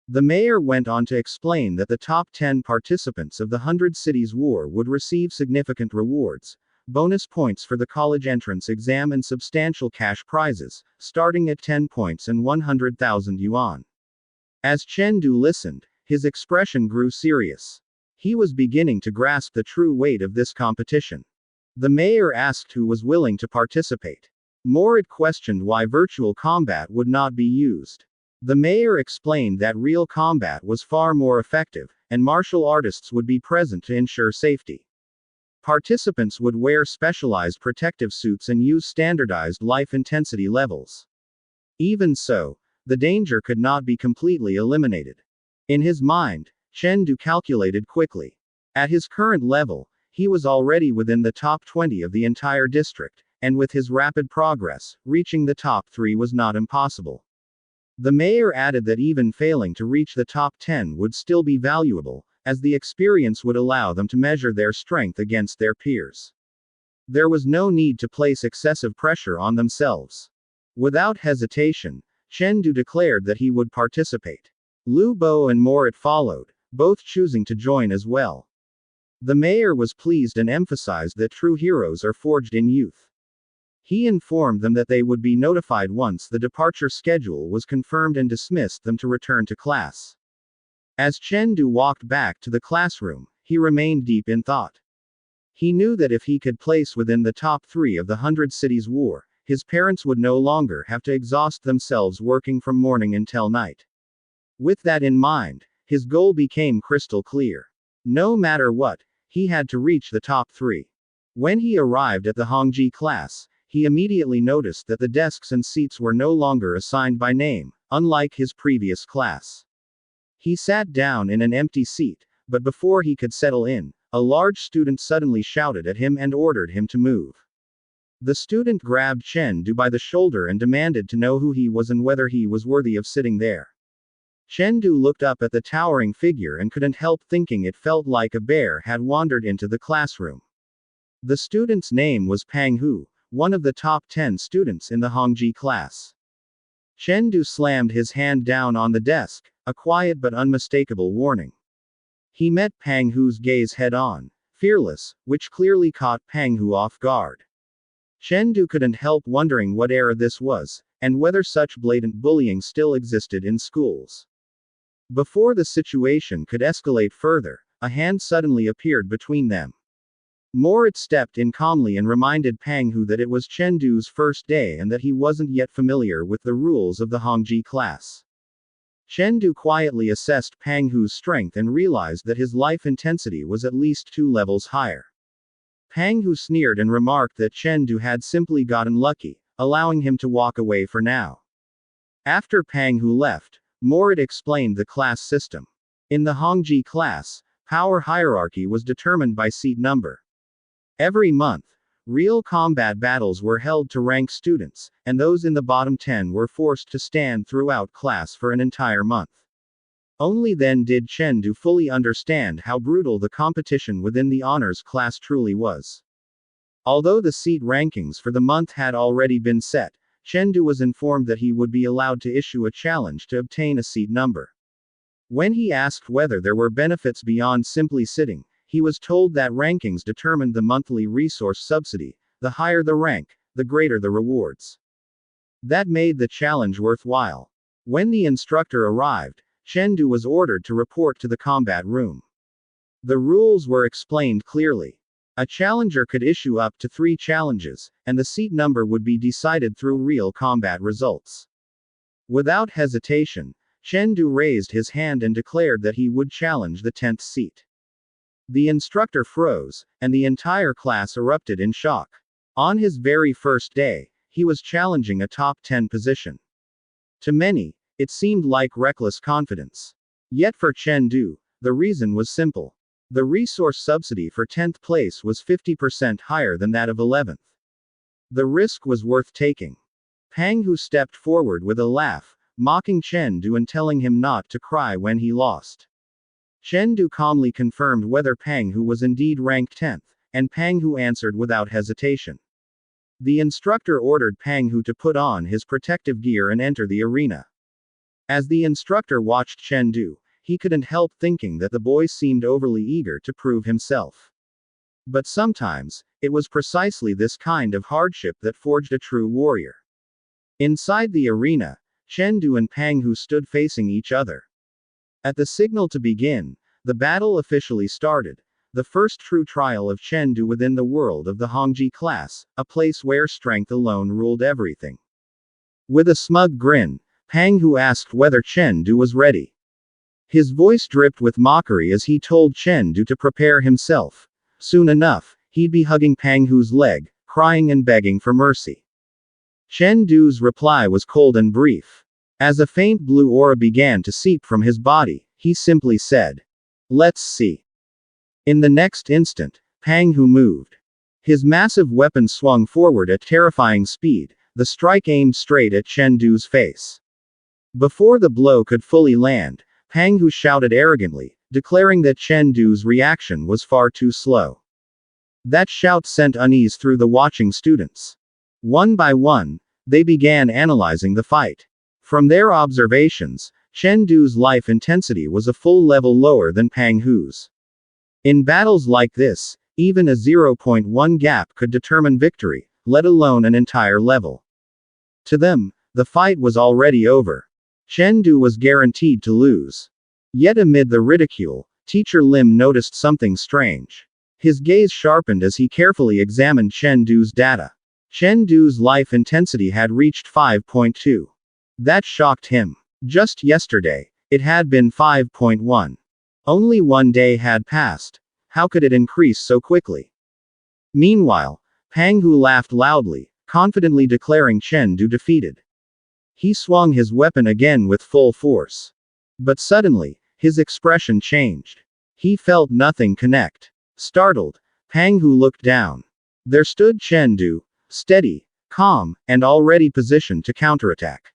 The mayor went on to explain that the top 10 participants of the 100 Cities War would receive significant rewards, bonus points for the college entrance exam and substantial cash prizes, starting at 10 points and 100,000 yuan. As Chen listened, his expression grew serious. He was beginning to grasp the true weight of this competition. The mayor asked who was willing to participate. Morit questioned why virtual combat would not be used. The mayor explained that real combat was far more effective, and martial artists would be present to ensure safety. Participants would wear specialized protective suits and use standardized life intensity levels. Even so, the danger could not be completely eliminated. In his mind, Chen calculated quickly. At his current level, he was already within the top 20 of the entire district, and with his rapid progress, reaching the top 3 was not impossible. The mayor added that even failing to reach the top 10 would still be valuable, as the experience would allow them to measure their strength against their peers. There was no need to place excessive pressure on themselves. Without hesitation, Chen declared that he would participate. Lu Bo and Morit followed, both choosing to join as well. The mayor was pleased and emphasized that true heroes are forged in youth. He informed them that they would be notified once the departure schedule was confirmed and dismissed them to return to class. As Chen walked back to the classroom, he remained deep in thought. He knew that if he could place within the top 3 of the 100 Cities War, his parents would no longer have to exhaust themselves working from morning until night. With that in mind, his goal became crystal clear. No matter what, he had to reach the top 3. When he arrived at the Hongji class, he immediately noticed that the desks and seats were no longer assigned by name, unlike his previous class. He sat down in an empty seat, but before he could settle in, a large student suddenly shouted at him and ordered him to move. The student grabbed Chen by the shoulder and demanded to know who he was and whether he was worthy of sitting there. Chen looked up at the towering figure and couldn't help thinking it felt like a bear had wandered into the classroom. The student's name was Pang Hu, one of the top 10 students in the Hongji class. Chen slammed his hand down on the desk, a quiet but unmistakable warning. He met Pang Hu's gaze head-on, fearless, which clearly caught Pang Hu off guard. Chen couldn't help wondering what era this was, and whether such blatant bullying still existed in schools. Before the situation could escalate further, a hand suddenly appeared between them. Morit stepped in calmly and reminded Pang Hu that it was Chen first day and that he wasn't yet familiar with the rules of the Hongji class. Chen quietly assessed Pang Hu's strength and realized that his life intensity was at least 2 levels higher. Pang Hu sneered and remarked that Chen had simply gotten lucky, allowing him to walk away for now. After Pang Hu left, Morit explained the class system. In the Hongji class, power hierarchy was determined by seat number. Every month, real combat battles were held to rank students, and those in the bottom 10 were forced to stand throughout class for an entire month. Only then did Chen fully understand how brutal the competition within the honors class truly was. Although the seat rankings for the month had already been set, Chen was informed that he would be allowed to issue a challenge to obtain a seat number. When he asked whether there were benefits beyond simply sitting, he was told that rankings determined the monthly resource subsidy. The higher the rank, the greater the rewards. That made the challenge worthwhile. When the instructor arrived, Chen was ordered to report to the combat room. The rules were explained clearly. A challenger could issue up to 3 challenges, and the seat number would be decided through real combat results. Without hesitation, Chen raised his hand and declared that he would challenge the 10th seat. The instructor froze, and the entire class erupted in shock. On his very first day, he was challenging a top 10 position. To many, It seemed like reckless confidence. Yet for Chen Du, the reason was simple. The resource subsidy for 10th place was 50% higher than that of 11th. The risk was worth taking. Pang Hu stepped forward with a laugh, mocking Chen Du and telling him not to cry when he lost. Chen Du calmly confirmed whether Pang Hu was indeed ranked 10th, and Pang Hu answered without hesitation. The instructor ordered Pang Hu to put on his protective gear and enter the arena. As the instructor watched Chen Du, he couldn't help thinking that the boy seemed overly eager to prove himself. But sometimes, it was precisely this kind of hardship that forged a true warrior. Inside the arena, Chen Du and Pang Hu stood facing each other. At the signal to begin, the battle officially started, the first true trial of Chen Du within the world of the Hongji class, a place where strength alone ruled everything. With a smug grin, Pang Hu asked whether Chen Du was ready. His voice dripped with mockery as he told Chen Du to prepare himself. Soon enough, he'd be hugging Pang Hu's leg, crying and begging for mercy. Chen Du's reply was cold and brief. As a faint blue aura began to seep from his body, he simply said, "Let's see." In the next instant, Pang Hu moved. His massive weapon swung forward at terrifying speed, the strike aimed straight at Chen Du's face. Before the blow could fully land, Pang Hu shouted arrogantly, declaring that Chen Du's reaction was far too slow. That shout sent unease through the watching students. One by one, they began analyzing the fight. From their observations, Chen Du's life intensity was a full level lower than Pang Hu's. In battles like this, even a 0.1 gap could determine victory, let alone an entire level. To them, the fight was already over. Chen Du was guaranteed to lose. Yet amid the ridicule, Teacher Lim noticed something strange. His gaze sharpened as he carefully examined Chen Du's data. Chen Du's life intensity had reached 5.2. That shocked him. Just yesterday, it had been 5.1. Only one day had passed. How could it increase so quickly? Meanwhile, Pang Hu laughed loudly, confidently declaring Chen Du defeated. He swung his weapon again with full force. But suddenly, his expression changed. He felt nothing connect. Startled, Pang Hu looked down. There stood Chen Du, steady, calm, and already positioned to counterattack.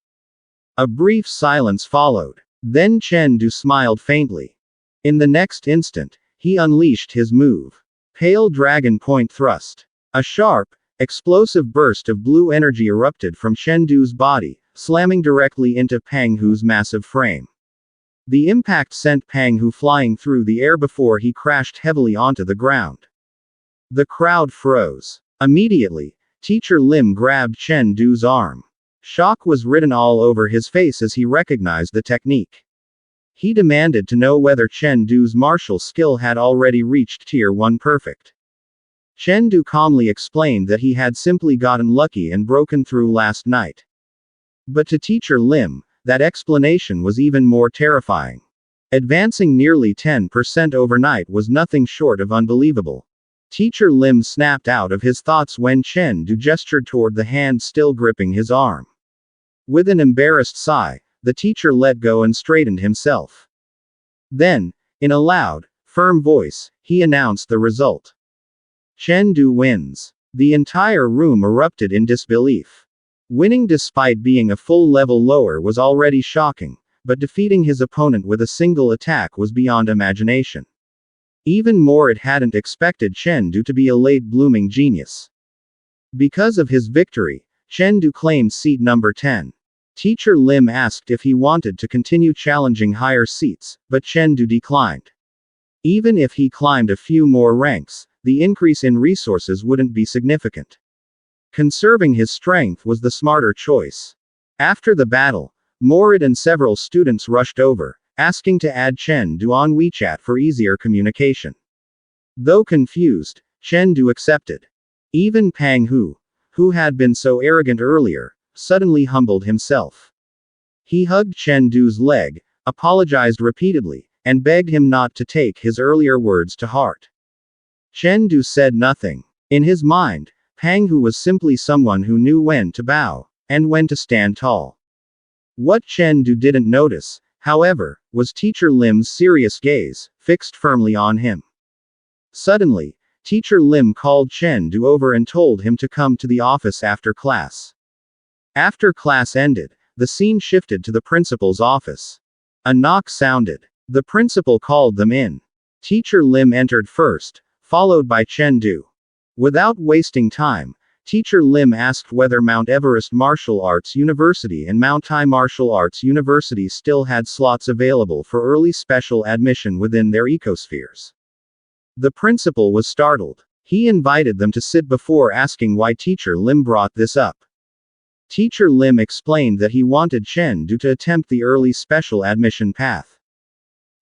A brief silence followed. Then Chen Du smiled faintly. In the next instant, he unleashed his move. Pale Dragon Point Thrust. A sharp, explosive burst of blue energy erupted from Chen Du's body, slamming directly into Pang Hu's massive frame. The impact sent Pang Hu flying through the air before he crashed heavily onto the ground. The crowd froze. Immediately, Teacher Lim grabbed Chen Du's arm. Shock was written all over his face as he recognized the technique. He demanded to know whether Chen Du's martial skill had already reached Tier 1 Perfect. Chen Du calmly explained that he had simply gotten lucky and broken through last night. But to Teacher Lim, that explanation was even more terrifying. Advancing nearly 10% overnight was nothing short of unbelievable. Teacher Lim snapped out of his thoughts when Chen Du gestured toward the hand still gripping his arm. With an embarrassed sigh, the teacher let go and straightened himself. Then, in a loud, firm voice, he announced the result. Chen Du wins. The entire room erupted in disbelief. Winning despite being a full level lower was already shocking, but defeating his opponent with a single attack was beyond imagination. Even more, it hadn't expected Chen Du to be a late-blooming genius. Because of his victory, Chen Du claimed seat number 10. Teacher Lim asked if he wanted to continue challenging higher seats, but Chen Du declined. Even if he climbed a few more ranks, the increase in resources wouldn't be significant. Conserving his strength was the smarter choice. After the battle, Morit and several students rushed over, asking to add Chen Du on WeChat for easier communication. Though confused, Chen Du accepted. Even Pang Hu, who had been so arrogant earlier, suddenly humbled himself. He hugged Chen Du's leg, apologized repeatedly, and begged him not to take his earlier words to heart. Chen Du said nothing. In his mind, Pang Hu was simply someone who knew when to bow, and when to stand tall. What Chen Du didn't notice, however, was Teacher Lim's serious gaze, fixed firmly on him. Suddenly, Teacher Lim called Chen Du over and told him to come to the office after class. After class ended, the scene shifted to the principal's office. A knock sounded. The principal called them in. Teacher Lim entered first, followed by Chen Du. Without wasting time, Teacher Lim asked whether Mount Everest Martial Arts University and Mount Tai Martial Arts University still had slots available for early special admission within their ecospheres. The principal was startled. He invited them to sit before asking why Teacher Lim brought this up. Teacher Lim explained that he wanted Chen Du to attempt the early special admission path.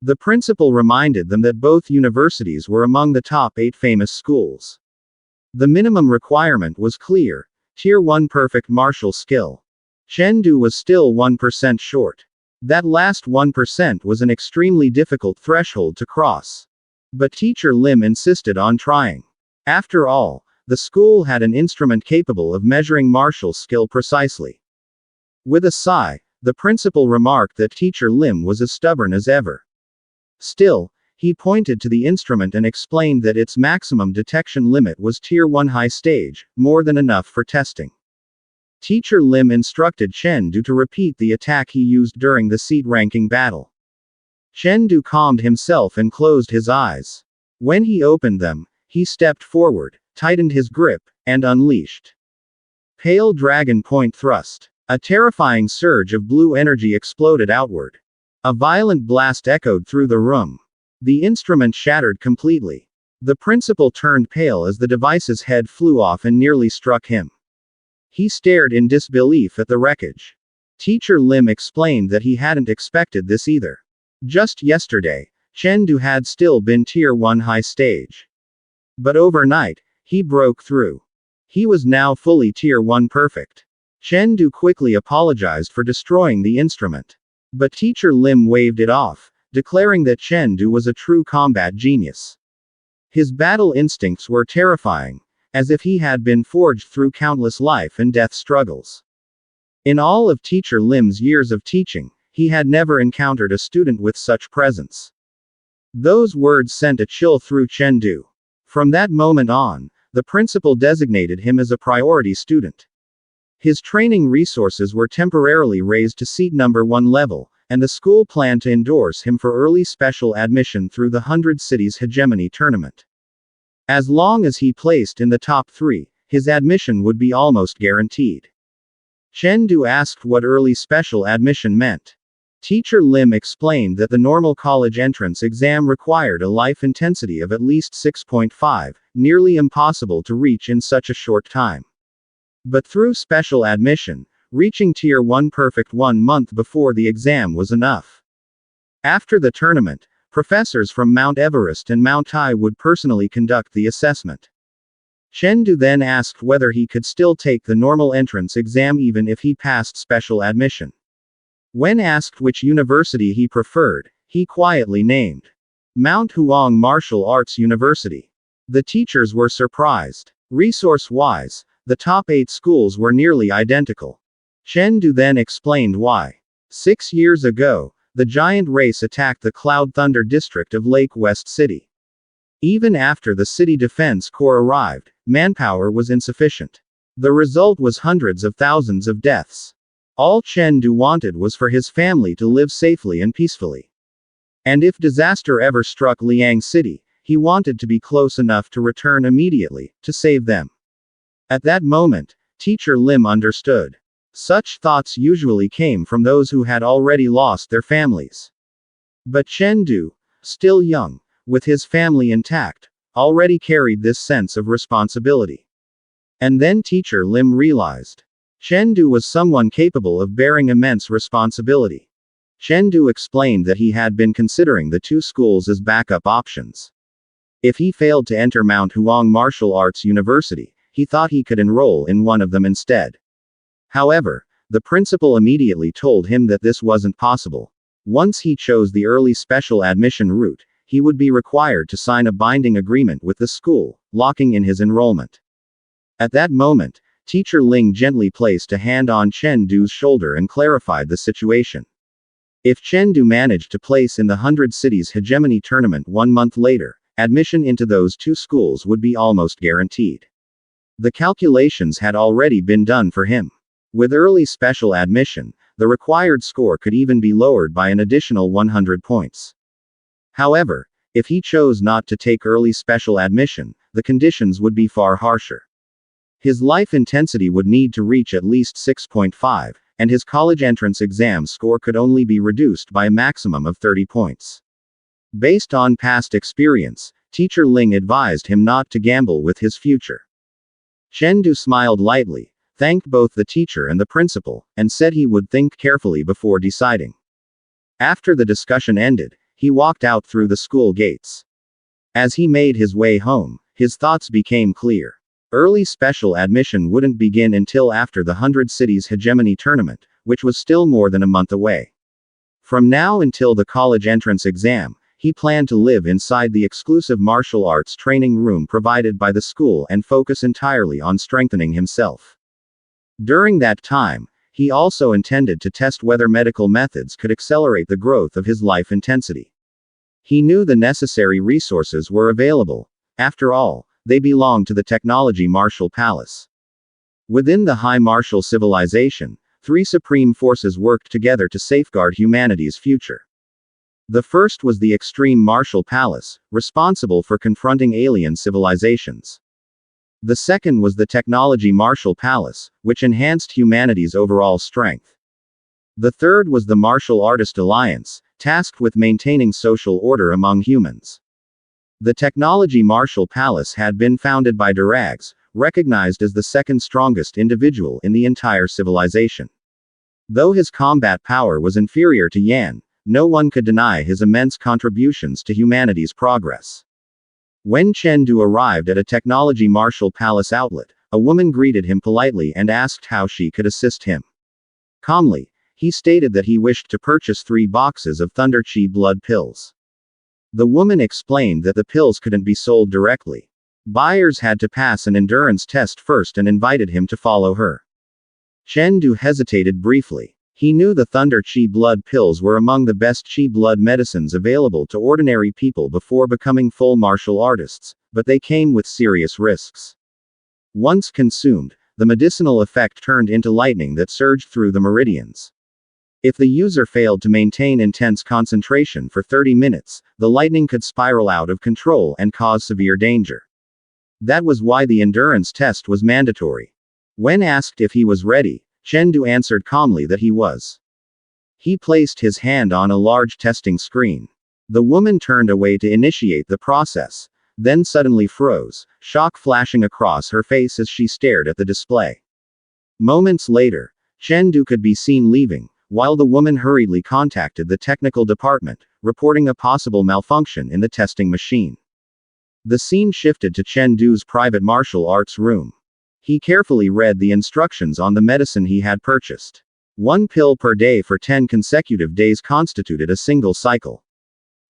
The principal reminded them that both universities were among the top 8 famous schools. The minimum requirement was clear: Tier 1 perfect martial skill. Chen Du was still 1% short. That last 1% was an extremely difficult threshold to cross. But Teacher Lim insisted on trying. After all, the school had an instrument capable of measuring martial skill precisely. With a sigh, the principal remarked that Teacher Lim was as stubborn as ever. Still, he pointed to the instrument and explained that its maximum detection limit was Tier 1 high stage, more than enough for testing. Teacher Lim instructed Chen Du to repeat the attack he used during the seat-ranking battle. Chen Du calmed himself and closed his eyes. When he opened them, he stepped forward, tightened his grip, and unleashed Pale Dragon Point Thrust. A terrifying surge of blue energy exploded outward. A violent blast echoed through the room. The instrument shattered completely. The principal turned pale as the device's head flew off and nearly struck him. He stared in disbelief at the wreckage. Teacher Lim explained that he hadn't expected this either. Just yesterday, Chen Du had still been Tier 1 high stage. But overnight, he broke through. He was now fully Tier 1 perfect. Chen Du quickly apologized for destroying the instrument. But Teacher Lim waved it off, declaring that Chen Du was a true combat genius. His battle instincts were terrifying, as if he had been forged through countless life and death struggles. In all of Teacher Lim's years of teaching, he had never encountered a student with such presence. Those words sent a chill through Chen Du. From that moment on, the principal designated him as a priority student. His training resources were temporarily raised to seat number 1 level, and the school planned to endorse him for early special admission through the 100 Cities Hegemony tournament. As long as he placed in the top 3, his admission would be almost guaranteed. Chen Du asked what early special admission meant. Teacher Lim explained that the normal college entrance exam required a life intensity of at least 6.5, nearly impossible to reach in such a short time. But through special admission, reaching Tier 1 perfect 1 month before the exam was enough. After the tournament, professors from Mount Everest and Mount Tai would personally conduct the assessment. Chen Du then asked whether he could still take the normal entrance exam even if he passed special admission. When asked which university he preferred, he quietly named Mount Huang Martial Arts University. The teachers were surprised. Resource-wise, the top 8 schools were nearly identical. Chen Du then explained why. 6 years ago, the giant race attacked the Cloud Thunder district of Lake West City. Even after the City Defense Corps arrived, manpower was insufficient. The result was hundreds of thousands of deaths. All Chen Du wanted was for his family to live safely and peacefully. And if disaster ever struck Liang City, he wanted to be close enough to return immediately, to save them. At that moment, Teacher Lim understood. Such thoughts usually came from those who had already lost their families. But Chen Du, still young, with his family intact, already carried this sense of responsibility. And then Teacher Lim realized. Chen Du was someone capable of bearing immense responsibility. Chen Du explained that he had been considering the 2 schools as backup options. If he failed to enter Mount Huang Martial Arts University, he thought he could enroll in one of them instead. However, the principal immediately told him that this wasn't possible. Once he chose the early special admission route, he would be required to sign a binding agreement with the school, locking in his enrollment. At that moment, Teacher Ling gently placed a hand on Chen Du's shoulder and clarified the situation. If Chen Du managed to place in the 100 Cities Hegemony tournament 1 month later, admission into those 2 schools would be almost guaranteed. The calculations had already been done for him. With early special admission, the required score could even be lowered by an additional 100 points. However, if he chose not to take early special admission, the conditions would be far harsher. His life intensity would need to reach at least 6.5, and his college entrance exam score could only be reduced by a maximum of 30 points. Based on past experience, Teacher Ling advised him not to gamble with his future. Chen Du smiled lightly, thanked both the teacher and the principal, and said he would think carefully before deciding. After the discussion ended, he walked out through the school gates. As he made his way home, his thoughts became clear. Early special admission wouldn't begin until after the 100 Cities Hegemony tournament, which was still more than a month away. From now until the college entrance exam, he planned to live inside the exclusive martial arts training room provided by the school and focus entirely on strengthening himself. During that time, he also intended to test whether medical methods could accelerate the growth of his life intensity. He knew the necessary resources were available. After all, they belonged to the Technology Martial Palace. Within the High Martial Civilization, 3 supreme forces worked together to safeguard humanity's future. The first was the Extreme Martial Palace, responsible for confronting alien civilizations. The second was the Technology Martial Palace, which enhanced humanity's overall strength. The third was the Martial Artist Alliance, tasked with maintaining social order among humans. The Technology Martial Palace had been founded by Durags, recognized as the second strongest individual in the entire civilization. Though his combat power was inferior to Yan, no one could deny his immense contributions to humanity's progress. When Chen Du arrived at a Technology Martial Palace outlet, a woman greeted him politely and asked how she could assist him. Calmly, he stated that he wished to purchase 3 boxes of Thunder Chi blood pills. The woman explained that the pills couldn't be sold directly. Buyers had to pass an endurance test first and invited him to follow her. Chen Du hesitated briefly. He knew the Thunder Chi blood pills were among the best Chi blood medicines available to ordinary people before becoming full martial artists, but they came with serious risks. Once consumed, the medicinal effect turned into lightning that surged through the meridians. If the user failed to maintain intense concentration for 30 minutes, the lightning could spiral out of control and cause severe danger. That was why the endurance test was mandatory. When asked if he was ready, Chen Du answered calmly that he was. He placed his hand on a large testing screen. The woman turned away to initiate the process, then suddenly froze, shock flashing across her face as she stared at the display. Moments later, Chen Du could be seen leaving, while the woman hurriedly contacted the technical department, reporting a possible malfunction in the testing machine. The scene shifted to Chen Du's private martial arts room. He carefully read the instructions on the medicine he had purchased. 1 pill per day for 10 consecutive days constituted a single cycle.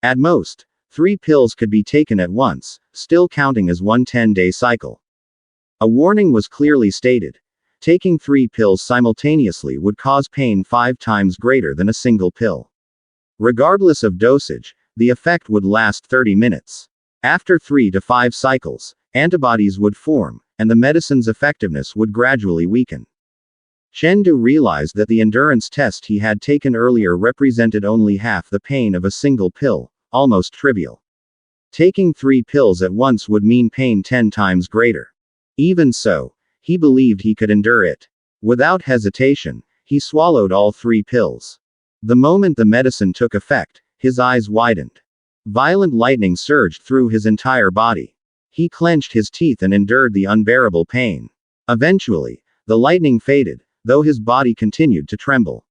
At most, 3 pills could be taken at once, still counting as one 10-day cycle. A warning was clearly stated. Taking 3 pills simultaneously would cause pain 5 times greater than a single pill. Regardless of dosage, the effect would last 30 minutes. After 3 to 5 cycles, antibodies would form, and the medicine's effectiveness would gradually weaken. Chen Du realized that the endurance test he had taken earlier represented only half the pain of a single pill, almost trivial. Taking 3 pills at once would mean pain 10 times greater. Even so, he believed he could endure it. Without hesitation, he swallowed all 3 pills. The moment the medicine took effect, his eyes widened. Violent lightning surged through his entire body. He clenched his teeth and endured the unbearable pain. Eventually, the lightning faded, though his body continued to tremble.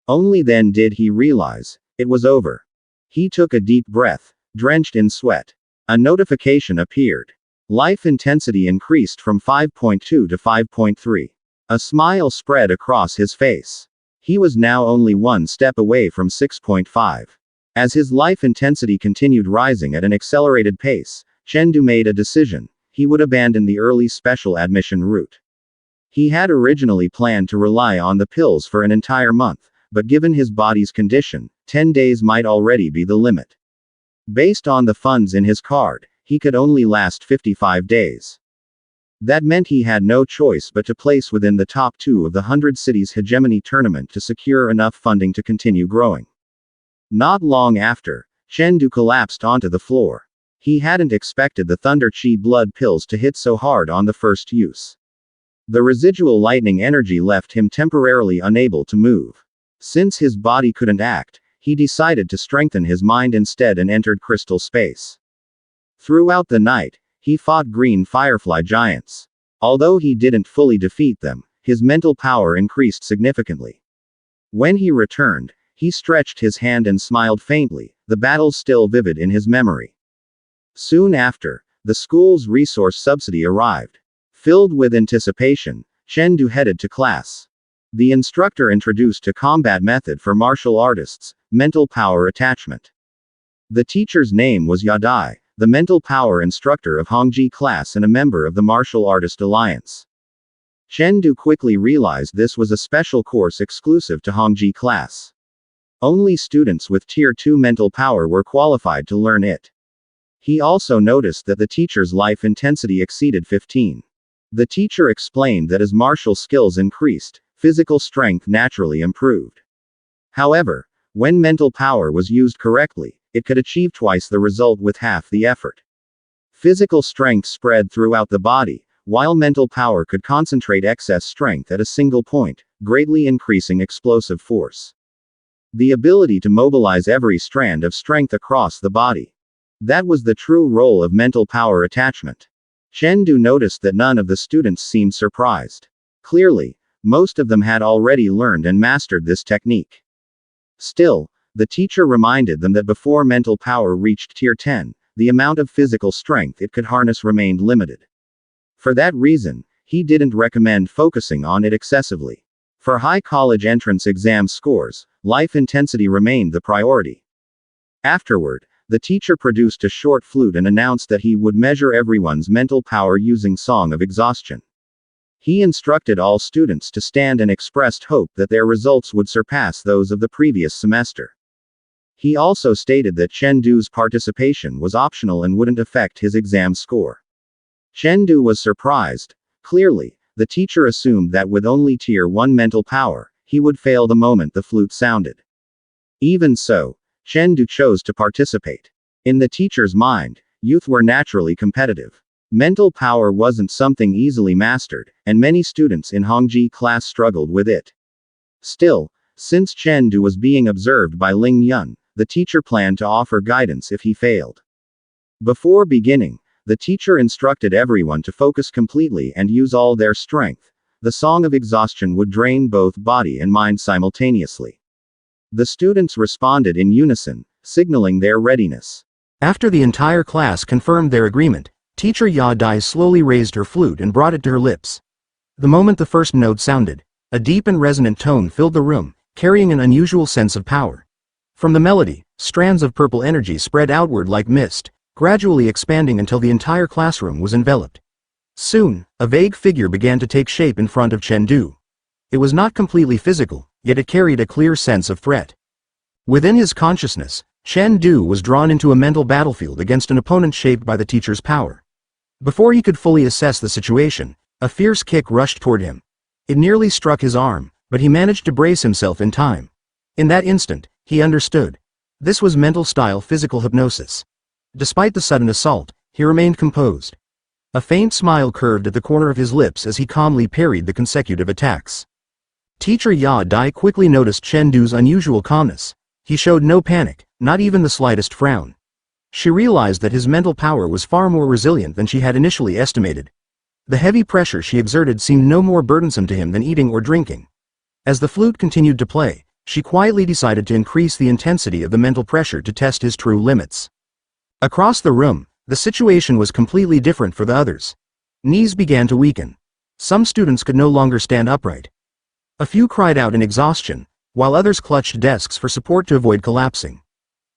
Only then did he realize it was over. He took a deep breath, drenched in sweat. A notification appeared. Life intensity increased from 5.2 to 5.3. A smile spread across his face. He was now only 1 step away from 6.5. As his life intensity continued rising at an accelerated pace, Chen Du made a decision. He would abandon the early special admission route. He had originally planned to rely on the pills for an entire month, but given his body's condition, 10 days might already be the limit. Based on the funds in his card, he could only last 55 days. That meant he had no choice but to place within the top 2 of the 100 cities hegemony tournament to secure enough funding to continue growing. Not long after, Chen collapsed onto the floor. He hadn't expected the Thunder Chi blood pills to hit so hard on the first use. The residual lightning energy left him temporarily unable to move. Since his body couldn't act, he decided to strengthen his mind instead and entered crystal space. Throughout the night, he fought green firefly giants. Although he didn't fully defeat them, his mental power increased significantly. When he returned, he stretched his hand and smiled faintly, the battle still vivid in his memory. Soon after, the school's resource subsidy arrived. Filled with anticipation, Chen headed to class. The instructor introduced a combat method for martial artists, mental power attachment. The teacher's name was Yadai, the mental power instructor of Hongji class and a member of the Martial Artist Alliance. Chen quickly realized this was a special course exclusive to Hongji class. Only students with Tier 2 mental power were qualified to learn it. He also noticed that the teacher's life intensity exceeded 15. The teacher explained that as martial skills increased, physical strength naturally improved. However, when mental power was used correctly, it could achieve twice the result with half the effort. Physical strength spread throughout the body, while mental power could concentrate excess strength at a single point, greatly increasing explosive force. The ability to mobilize every strand of strength across the body. That was the true role of mental power attachment. Chen noticed that none of the students seemed surprised. Clearly, most of them had already learned and mastered this technique. Still, the teacher reminded them that before mental power reached Tier 10, the amount of physical strength it could harness remained limited. For that reason, he didn't recommend focusing on it excessively. For high college entrance exam scores, life intensity remained the priority. Afterward, the teacher produced a short flute and announced that he would measure everyone's mental power using Song of Exhaustion. He instructed all students to stand and expressed hope that their results would surpass those of the previous semester. He also stated that Chen participation was optional and wouldn't affect his exam score. Chen was surprised. Clearly, the teacher assumed that with only Tier 1 mental power, he would fail the moment the flute sounded. Even so, Chen chose to participate. In the teacher's mind, youth were naturally competitive. Mental power wasn't something easily mastered, and many students in Hongji class struggled with it. Still, since Chen was being observed by Ling Yun, the teacher planned to offer guidance if he failed. Before beginning, the teacher instructed everyone to focus completely and use all their strength. The Song of Exhaustion would drain both body and mind simultaneously. The students responded in unison, signaling their readiness. After the entire class confirmed their agreement, Teacher Yadai slowly raised her flute and brought it to her lips. The moment the first note sounded, a deep and resonant tone filled the room, carrying an unusual sense of power. From the melody, strands of purple energy spread outward like mist, gradually expanding until the entire classroom was enveloped. Soon, a vague figure began to take shape in front of Chen. It was not completely physical, yet it carried a clear sense of threat. Within his consciousness, Chen was drawn into a mental battlefield against an opponent shaped by the teacher's power. Before he could fully assess the situation, a fierce kick rushed toward him. It nearly struck his arm, but he managed to brace himself in time. In that instant, he understood. This was mental-style physical hypnosis. Despite the sudden assault, he remained composed. A faint smile curved at the corner of his lips as he calmly parried the consecutive attacks. Teacher Yadai quickly noticed Chen unusual calmness. He showed no panic, not even the slightest frown. She realized that his mental power was far more resilient than she had initially estimated. The heavy pressure she exerted seemed no more burdensome to him than eating or drinking. As the flute continued to play, she quietly decided to increase the intensity of the mental pressure to test his true limits. Across the room, the situation was completely different for the others. Knees began to weaken. Some students could no longer stand upright. A few cried out in exhaustion, while others clutched desks for support to avoid collapsing.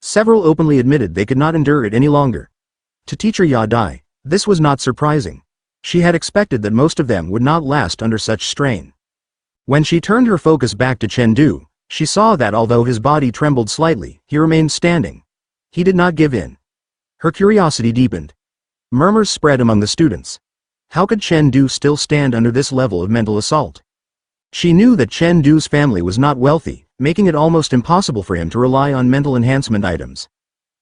Several openly admitted they could not endure it any longer. To Teacher Yadai, this was not surprising. She had expected that most of them would not last under such strain. When she turned her focus back to Chen Du, she saw that although his body trembled slightly, he remained standing. He did not give in. Her curiosity deepened. Murmurs spread among the students. How could Chen Du still stand under this level of mental assault? She knew that Chen Du's family was not wealthy, making it almost impossible for him to rely on mental enhancement items.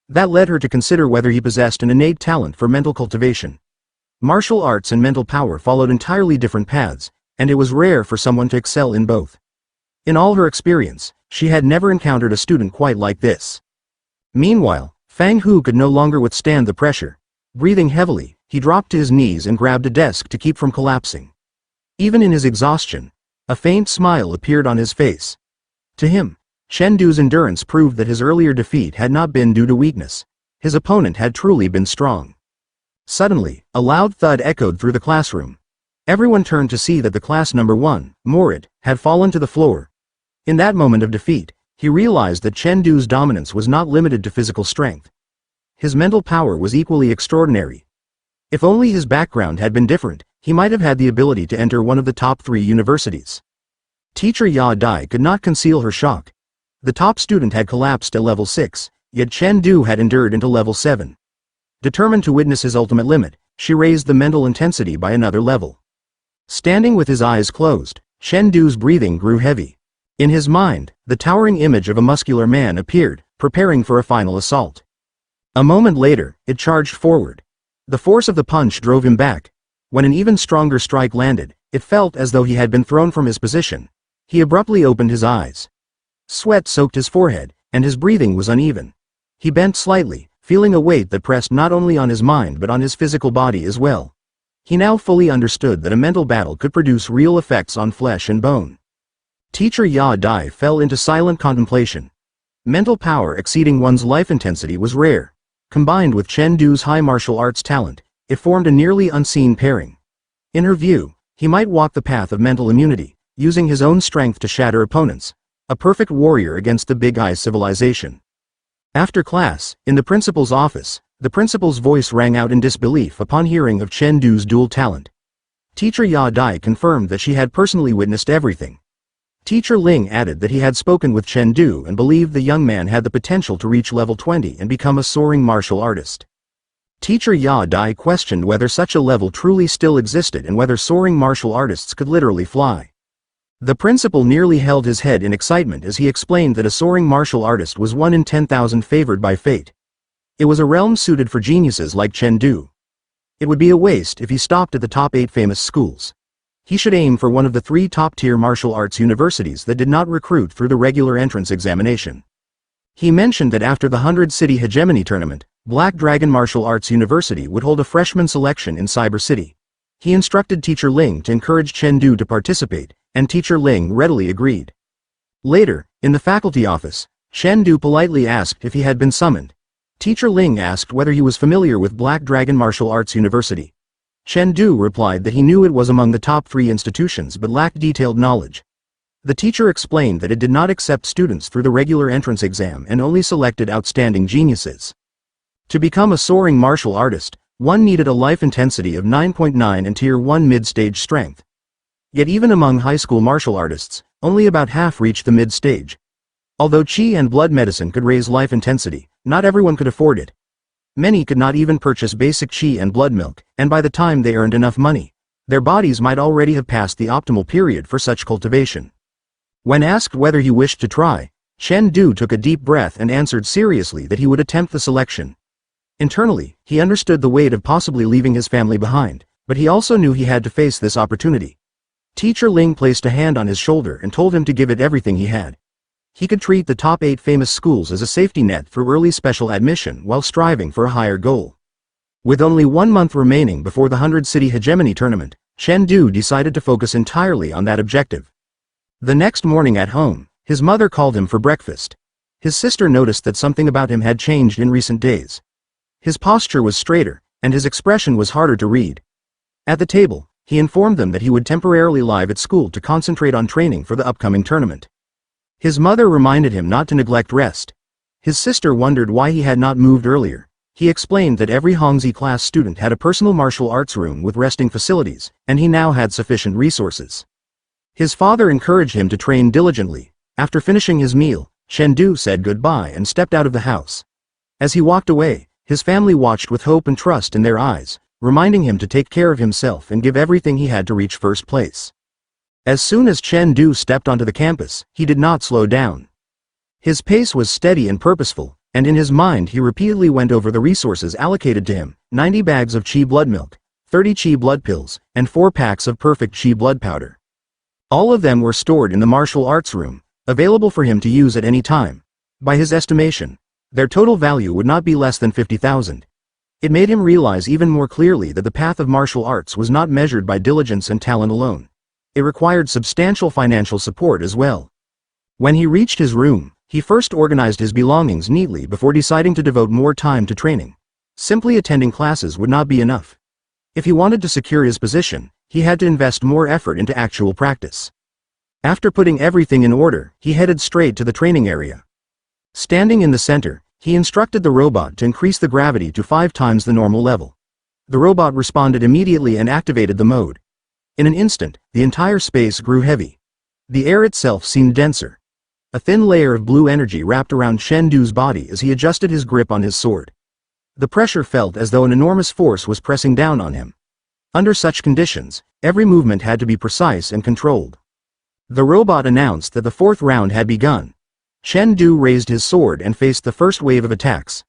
That led her to consider whether he possessed an innate talent for mental cultivation. Martial arts and mental power followed entirely different paths, and it was rare for someone to excel in both. In all her experience, she had never encountered a student quite like this. Meanwhile, Fang Hu could no longer withstand the pressure. Breathing heavily, he dropped to his knees and grabbed a desk to keep from collapsing. Even in his exhaustion, a faint smile appeared on his face. To him, Chen Du's endurance proved that his earlier defeat had not been due to weakness. His opponent had truly been strong. Suddenly, a loud thud echoed through the classroom. Everyone turned to see that the class number 1, Morid, had fallen to the floor. In that moment of defeat, he realized that Chen Du's dominance was not limited to physical strength. His mental power was equally extraordinary. If only his background had been different, he might have had the ability to enter one of the top 3 universities. Teacher Ya Dai could not conceal her shock. The top student had collapsed at level 6, yet Chen Du had endured into level 7. Determined to witness his ultimate limit, she raised the mental intensity by another level. Standing with his eyes closed, Chen Du's breathing grew heavy. In his mind, the towering image of a muscular man appeared, preparing for a final assault. A moment later, it charged forward. The force of the punch drove him back. When an even stronger strike landed, it felt as though he had been thrown from his position. He abruptly opened his eyes. Sweat soaked his forehead, and his breathing was uneven. He bent slightly, feeling a weight that pressed not only on his mind but on his physical body as well. He now fully understood that a mental battle could produce real effects on flesh and bone. Teacher Ya Dai fell into silent contemplation. Mental power exceeding one's life intensity was rare. Combined with Chen Du's high martial arts talent, it formed a nearly unseen pairing. In her view, he might walk the path of mental immunity, using his own strength to shatter opponents. A perfect warrior against the Big Eye civilization. After class, in the principal's office, the principal's voice rang out in disbelief upon hearing of Chen Du's dual talent. Teacher Ya Dai confirmed that she had personally witnessed everything. Teacher Ling added that he had spoken with Chen Du and believed the young man had the potential to reach level 20 and become a soaring martial artist. Teacher Ya Dai questioned whether such a level truly still existed and whether soaring martial artists could literally fly. The principal nearly held his head in excitement as he explained that a soaring martial artist was 1 in 10,000 favored by fate. It was a realm suited for geniuses like Chen Du. It would be a waste if he stopped at the top 8 famous schools. He should aim for one of the 3 top-tier martial arts universities that did not recruit through the regular entrance examination. He mentioned that after the 100-city hegemony tournament, Black Dragon Martial Arts University would hold a freshman selection in Cyber City. He instructed Teacher Ling to encourage Chen Du to participate, and Teacher Ling readily agreed. Later, in the faculty office, Chen Du politely asked if he had been summoned. Teacher Ling asked whether he was familiar with Black Dragon Martial Arts University. Chen Du replied that he knew it was among the top 3 institutions but lacked detailed knowledge. The teacher explained that it did not accept students through the regular entrance exam and only selected outstanding geniuses. To become a soaring martial artist, one needed a life intensity of 9.9 and Tier 1 mid-stage strength. Yet even among high school martial artists, only about half reached the mid-stage. Although qi and blood medicine could raise life intensity, not everyone could afford it. Many could not even purchase basic qi and blood milk, and by the time they earned enough money, their bodies might already have passed the optimal period for such cultivation. When asked whether he wished to try, Chen Du took a deep breath and answered seriously that he would attempt the selection. Internally, he understood the weight of possibly leaving his family behind, but he also knew he had to face this opportunity. Teacher Ling placed a hand on his shoulder and told him to give it everything he had. He could treat the top 8 famous schools as a safety net through early special admission while striving for a higher goal. With only 1 month remaining before the 100-city hegemony tournament, Chen Du decided to focus entirely on that objective. The next morning at home, his mother called him for breakfast. His sister noticed that something about him had changed in recent days. His posture was straighter, and his expression was harder to read. At the table, he informed them that he would temporarily leave at school to concentrate on training for the upcoming tournament. His mother reminded him not to neglect rest. His sister wondered why he had not moved earlier. He explained that every Hongzi class student had a personal martial arts room with resting facilities, and he now had sufficient resources. His father encouraged him to train diligently. After finishing his meal, Chen Du said goodbye and stepped out of the house. As he walked away, his family watched with hope and trust in their eyes, reminding him to take care of himself and give everything he had to reach first place. As soon as Chen Du stepped onto the campus, he did not slow down. His pace was steady and purposeful, and in his mind he repeatedly went over the resources allocated to him: 90 bags of Qi blood milk, 30 Qi blood pills, and 4 packs of perfect Qi blood powder. All of them were stored in the martial arts room, available for him to use at any time. By his estimation, their total value would not be less than 50,000. It made him realize even more clearly that the path of martial arts was not measured by diligence and talent alone. It required substantial financial support as well. When he reached his room, he first organized his belongings neatly before deciding to devote more time to training. Simply attending classes would not be enough. If he wanted to secure his position, he had to invest more effort into actual practice. After putting everything in order, he headed straight to the training area. Standing in the center, he instructed the robot to increase the gravity to 5 times the normal level. The robot responded immediately and activated the mode. In an instant, the entire space grew heavy. The air itself seemed denser. A thin layer of blue energy wrapped around Chen Du's body as he adjusted his grip on his sword. The pressure felt as though an enormous force was pressing down on him. Under such conditions, every movement had to be precise and controlled. The robot announced that the 4th round had begun. Chen Du raised his sword and faced the first wave of attacks.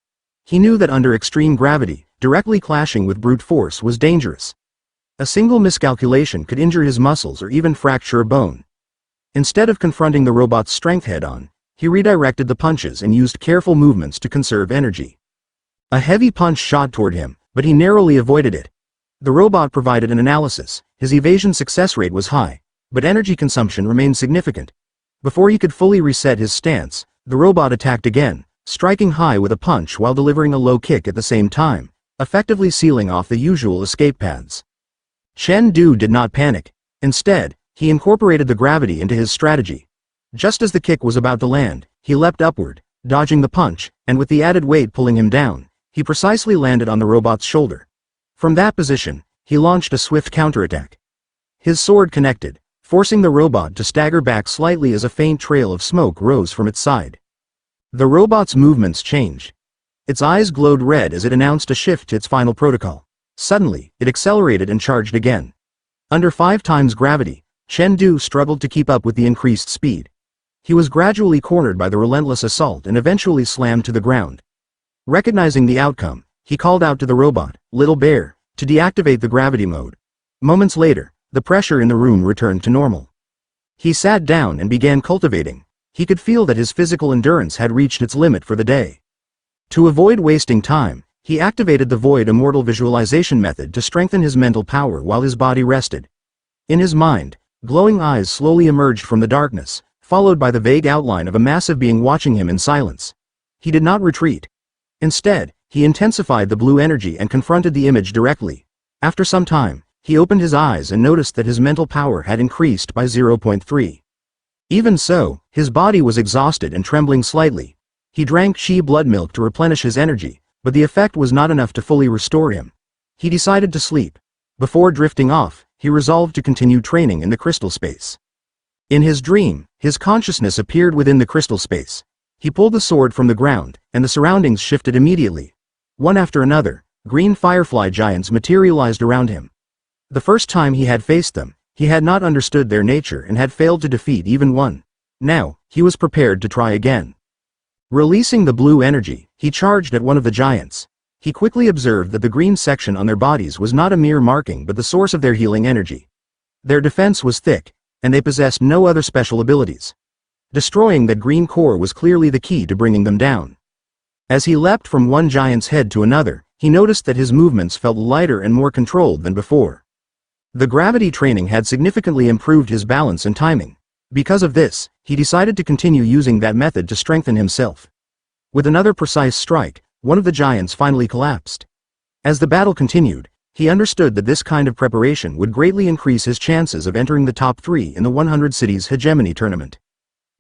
He knew that under extreme gravity, directly clashing with brute force was dangerous. A single miscalculation could injure his muscles or even fracture a bone. Instead of confronting the robot's strength head-on, he redirected the punches and used careful movements to conserve energy. A heavy punch shot toward him, but he narrowly avoided it. The robot provided an analysis. His evasion success rate was high, but energy consumption remained significant. Before he could fully reset his stance, the robot attacked again, striking high with a punch while delivering a low kick at the same time, effectively sealing off the usual escape paths. Chen Du did not panic. Instead, he incorporated the gravity into his strategy. Just as the kick was about to land, he leapt upward, dodging the punch, and with the added weight pulling him down, he precisely landed on the robot's shoulder. From that position, he launched a swift counterattack. His sword connected, forcing the robot to stagger back slightly as a faint trail of smoke rose from its side. The robot's movements changed. Its eyes glowed red as it announced a shift to its final protocol. Suddenly, it accelerated and charged again. Under 5 times gravity, Chen Du struggled to keep up with the increased speed. He was gradually cornered by the relentless assault and eventually slammed to the ground. Recognizing the outcome, he called out to the robot, "Little bear," to deactivate the gravity mode. Moments later, the pressure in the room returned to normal. He sat down and began cultivating. He could feel that his physical endurance had reached its limit for the day. To avoid wasting time, he activated the Void Immortal Visualization method to strengthen his mental power while his body rested. In his mind, glowing eyes slowly emerged from the darkness, followed by the vague outline of a massive being watching him in silence. He did not retreat. Instead, he intensified the blue energy and confronted the image directly. After some time, he opened his eyes and noticed that his mental power had increased by 0.3. Even so, his body was exhausted and trembling slightly. He drank Qi blood milk to replenish his energy, but the effect was not enough to fully restore him. He decided to sleep. Before drifting off, he resolved to continue training in the crystal space. In his dream, his consciousness appeared within the crystal space. He pulled the sword from the ground, and the surroundings shifted immediately. One after another, green firefly giants materialized around him. The first time he had faced them, he had not understood their nature and had failed to defeat even one. Now, he was prepared to try again. Releasing the blue energy, he charged at one of the giants. He quickly observed that the green section on their bodies was not a mere marking but the source of their healing energy. Their defense was thick, and they possessed no other special abilities. Destroying that green core was clearly the key to bringing them down. As he leapt from one giant's head to another, he noticed that his movements felt lighter and more controlled than before. The gravity training had significantly improved his balance and timing. Because of this, he decided to continue using that method to strengthen himself. With another precise strike, one of the giants finally collapsed. As the battle continued, he understood that this kind of preparation would greatly increase his chances of entering the top 3 in the 100 Cities Hegemony tournament.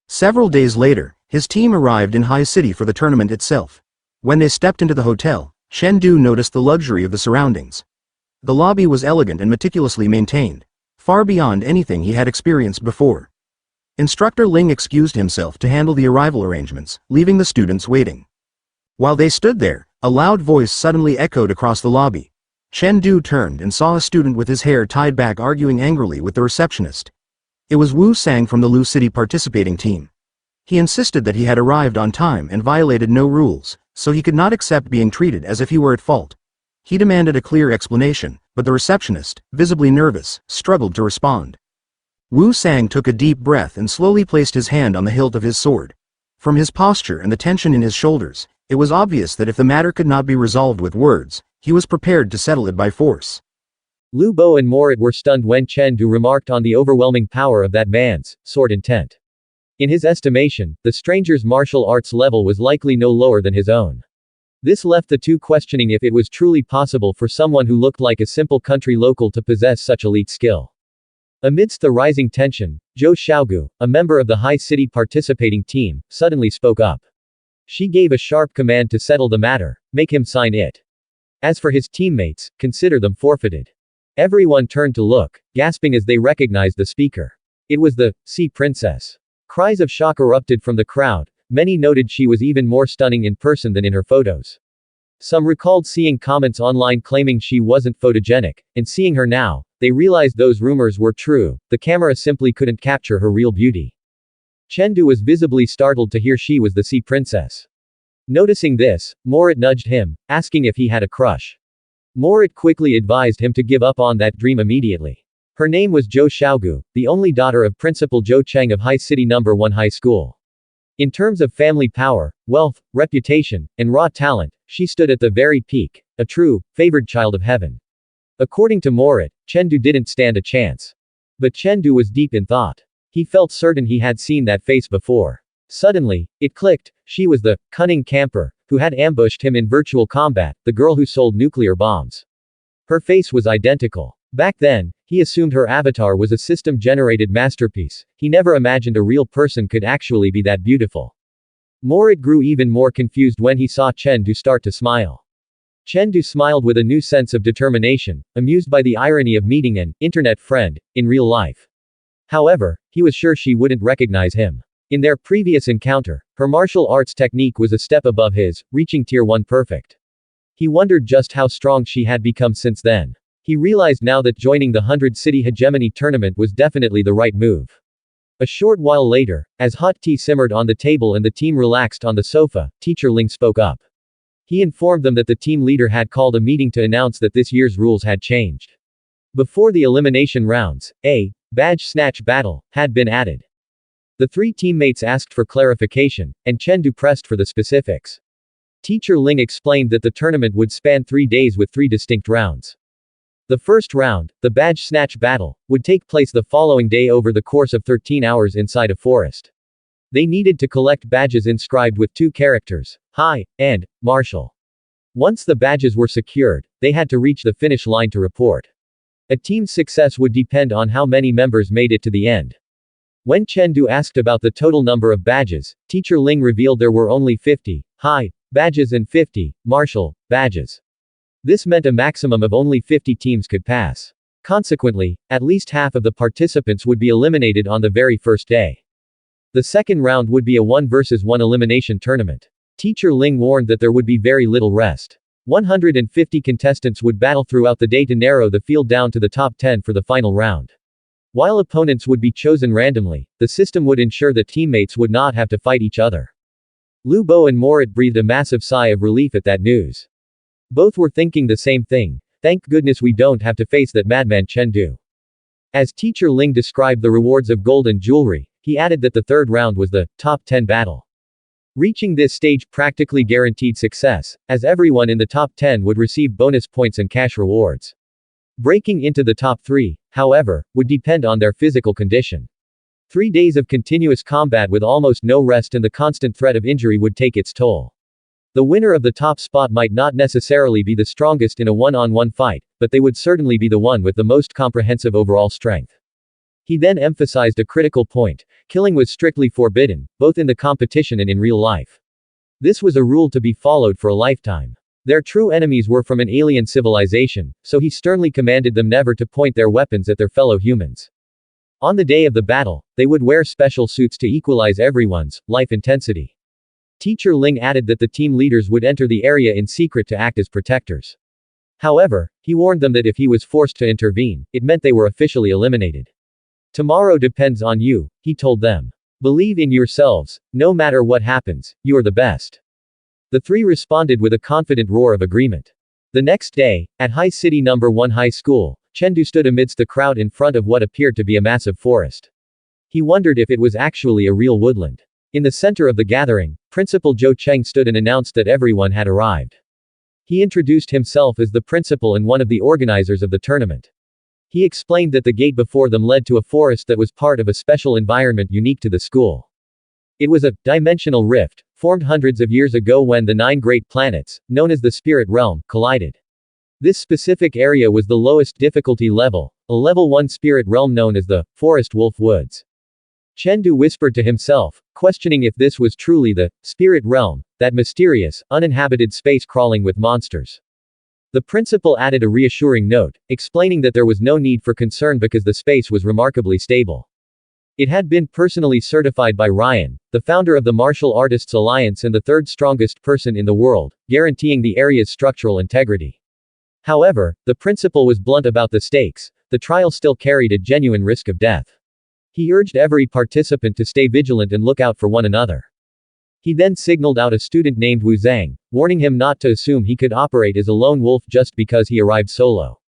Several days later, his team arrived in High City for the tournament itself. When they stepped into the hotel, Chen Du noticed the luxury of the surroundings. The lobby was elegant and meticulously maintained, far beyond anything he had experienced before. Instructor Ling excused himself to handle the arrival arrangements, leaving the students waiting. While they stood there, a loud voice suddenly echoed across the lobby. Chen Du turned and saw a student with his hair tied back arguing angrily with the receptionist. It was Wu Sang from the Lu City participating team. He insisted that he had arrived on time and violated no rules, so he could not accept being treated as if he were at fault. He demanded a clear explanation, but the receptionist, visibly nervous, struggled to respond. Wu Sang took a deep breath and slowly placed his hand on the hilt of his sword. From his posture and the tension in his shoulders, it was obvious that if the matter could not be resolved with words, he was prepared to settle it by force. Lu Bo and Morit were stunned when Chen Du remarked on the overwhelming power of that man's sword intent. In his estimation, the stranger's martial arts level was likely no lower than his own. This left the two questioning if it was truly possible for someone who looked like a simple country local to possess such elite skill. Amidst the rising tension, Zhou Xiaogu, a member of the High City participating team, suddenly spoke up. She gave a sharp command to settle the matter, make him sign it. As for his teammates, consider them forfeited. Everyone turned to look, gasping as they recognized the speaker. It was the Sea Princess. Cries of shock erupted from the crowd. Many noted she was even more stunning in person than in her photos. Some recalled seeing comments online claiming she wasn't photogenic, and seeing her now, they realized those rumors were true. The camera simply couldn't capture her real beauty. Chen Du was visibly startled to hear she was the Sea Princess. Noticing this, Morit nudged him, asking if he had a crush. Morit quickly advised him to give up on that dream immediately. Her name was Zhou Xiaogu, the only daughter of Principal Zhou Cheng of High City No. 1 High School. In terms of family power, wealth, reputation, and raw talent, she stood at the very peak, a true, favored child of heaven. According to Morit, Chen Du didn't stand a chance. But Chen Du was deep in thought. He felt certain he had seen that face before. Suddenly, it clicked, she was the cunning camper who had ambushed him in virtual combat, the girl who sold nuclear bombs. Her face was identical. Back then, he assumed her avatar was a system-generated masterpiece. He never imagined a real person could actually be that beautiful. Morit grew even more confused when he saw Chen Du start to smile. Chen Du smiled with a new sense of determination, amused by the irony of meeting an internet friend in real life. However, he was sure she wouldn't recognize him. In their previous encounter, her martial arts technique was a step above his, reaching Tier 1 perfect. He wondered just how strong she had become since then. He realized now that joining the 100-city hegemony tournament was definitely the right move. A short while later, as hot tea simmered on the table and the team relaxed on the sofa, Teacher Ling spoke up. He informed them that the team leader had called a meeting to announce that this year's rules had changed. Before the elimination rounds, a badge snatch battle had been added. The three teammates asked for clarification, and Chen Du pressed for the specifics. Teacher Ling explained that the tournament would span 3 days with 3 distinct rounds. The first round, the badge snatch battle, would take place the following day over the course of 13 hours inside a forest. They needed to collect badges inscribed with 2 characters, High, and Martial. Once the badges were secured, they had to reach the finish line to report. A team's success would depend on how many members made it to the end. When Chen Du asked about the total number of badges, Teacher Ling revealed there were only 50 High badges and 50 Martial badges. This meant a maximum of only 50 teams could pass. Consequently, at least half of the participants would be eliminated on the very first day. The second round would be a 1 versus 1 elimination tournament. Teacher Ling warned that there would be very little rest. 150 contestants would battle throughout the day to narrow the field down to the top 10 for the final round. While opponents would be chosen randomly, the system would ensure that teammates would not have to fight each other. Lu Bo and Morit breathed a massive sigh of relief at that news. Both were thinking the same thing. Thank goodness we don't have to face that madman Chen Du. As Teacher Ling described the rewards of gold and jewelry, he added that the third round was the top 10 battle. Reaching this stage practically guaranteed success, as everyone in the top 10 would receive bonus points and cash rewards. Breaking into the top 3, however, would depend on their physical condition. 3 days of continuous combat with almost no rest and the constant threat of injury would take its toll. The winner of the top spot might not necessarily be the strongest in a one-on-one fight, but they would certainly be the one with the most comprehensive overall strength. He then emphasized a critical point: killing was strictly forbidden, both in the competition and in real life. This was a rule to be followed for a lifetime. Their true enemies were from an alien civilization, so he sternly commanded them never to point their weapons at their fellow humans. On the day of the battle, they would wear special suits to equalize everyone's life intensity. Teacher Ling added that the team leaders would enter the area in secret to act as protectors. However, he warned them that if he was forced to intervene, it meant they were officially eliminated. Tomorrow depends on you, he told them. Believe in yourselves, no matter what happens, you are the best. The three responded with a confident roar of agreement. The next day, at High City No. 1 High School, Chen stood amidst the crowd in front of what appeared to be a massive forest. He wondered if it was actually a real woodland. In the center of the gathering, Principal Zhou Cheng stood and announced that everyone had arrived. He introduced himself as the principal and one of the organizers of the tournament. He explained that the gate before them led to a forest that was part of a special environment unique to the school. It was a dimensional rift, formed hundreds of years ago when the 9 great planets, known as the Spirit Realm, collided. This specific area was the lowest difficulty level, a level 1 spirit realm known as the Forest Wolf Woods. Chen Du whispered to himself, questioning if this was truly the spirit realm, that mysterious, uninhabited space crawling with monsters. The principal added a reassuring note, explaining that there was no need for concern because the space was remarkably stable. It had been personally certified by Ryan, the founder of the Martial Artists Alliance and the third strongest person in the world, guaranteeing the area's structural integrity. However, the principal was blunt about the stakes. The trial still carried a genuine risk of death. He urged every participant to stay vigilant and look out for one another. He then signaled out a student named Wu Zhang, warning him not to assume he could operate as a lone wolf just because he arrived solo.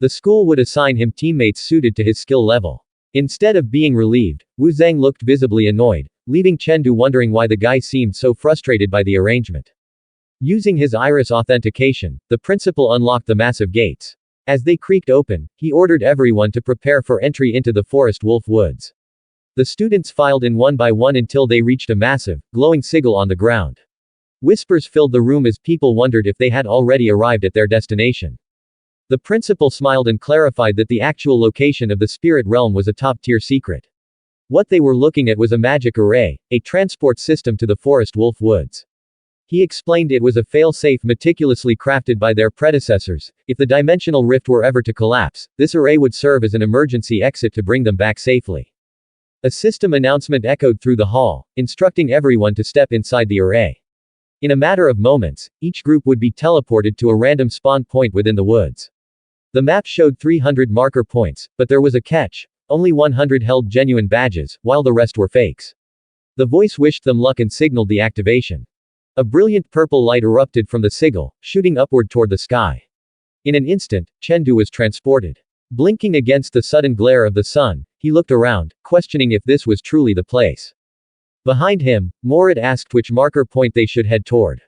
The school would assign him teammates suited to his skill level. Instead of being relieved, Wu Zhang looked visibly annoyed, leaving Chen Du wondering why the guy seemed so frustrated by the arrangement. Using his iris authentication, the principal unlocked the massive gates. As they creaked open, he ordered everyone to prepare for entry into the Forest Wolf Woods. The students filed in one by one until they reached a massive, glowing sigil on the ground. Whispers filled the room as people wondered if they had already arrived at their destination. The principal smiled and clarified that the actual location of the spirit realm was a top-tier secret. What they were looking at was a magic array, a transport system to the Forest Wolf Woods. He explained it was a fail-safe meticulously crafted by their predecessors. If the dimensional rift were ever to collapse, this array would serve as an emergency exit to bring them back safely. A system announcement echoed through the hall, instructing everyone to step inside the array. In a matter of moments, each group would be teleported to a random spawn point within the woods. The map showed 300 marker points, but there was a catch. Only 100 held genuine badges, while the rest were fakes. The voice wished them luck and signaled the activation. A brilliant purple light erupted from the sigil, shooting upward toward the sky. In an instant, Chen Du was transported. Blinking against the sudden glare of the sun, he looked around, questioning if this was truly the place. Behind him, Morit asked which marker point they should head toward.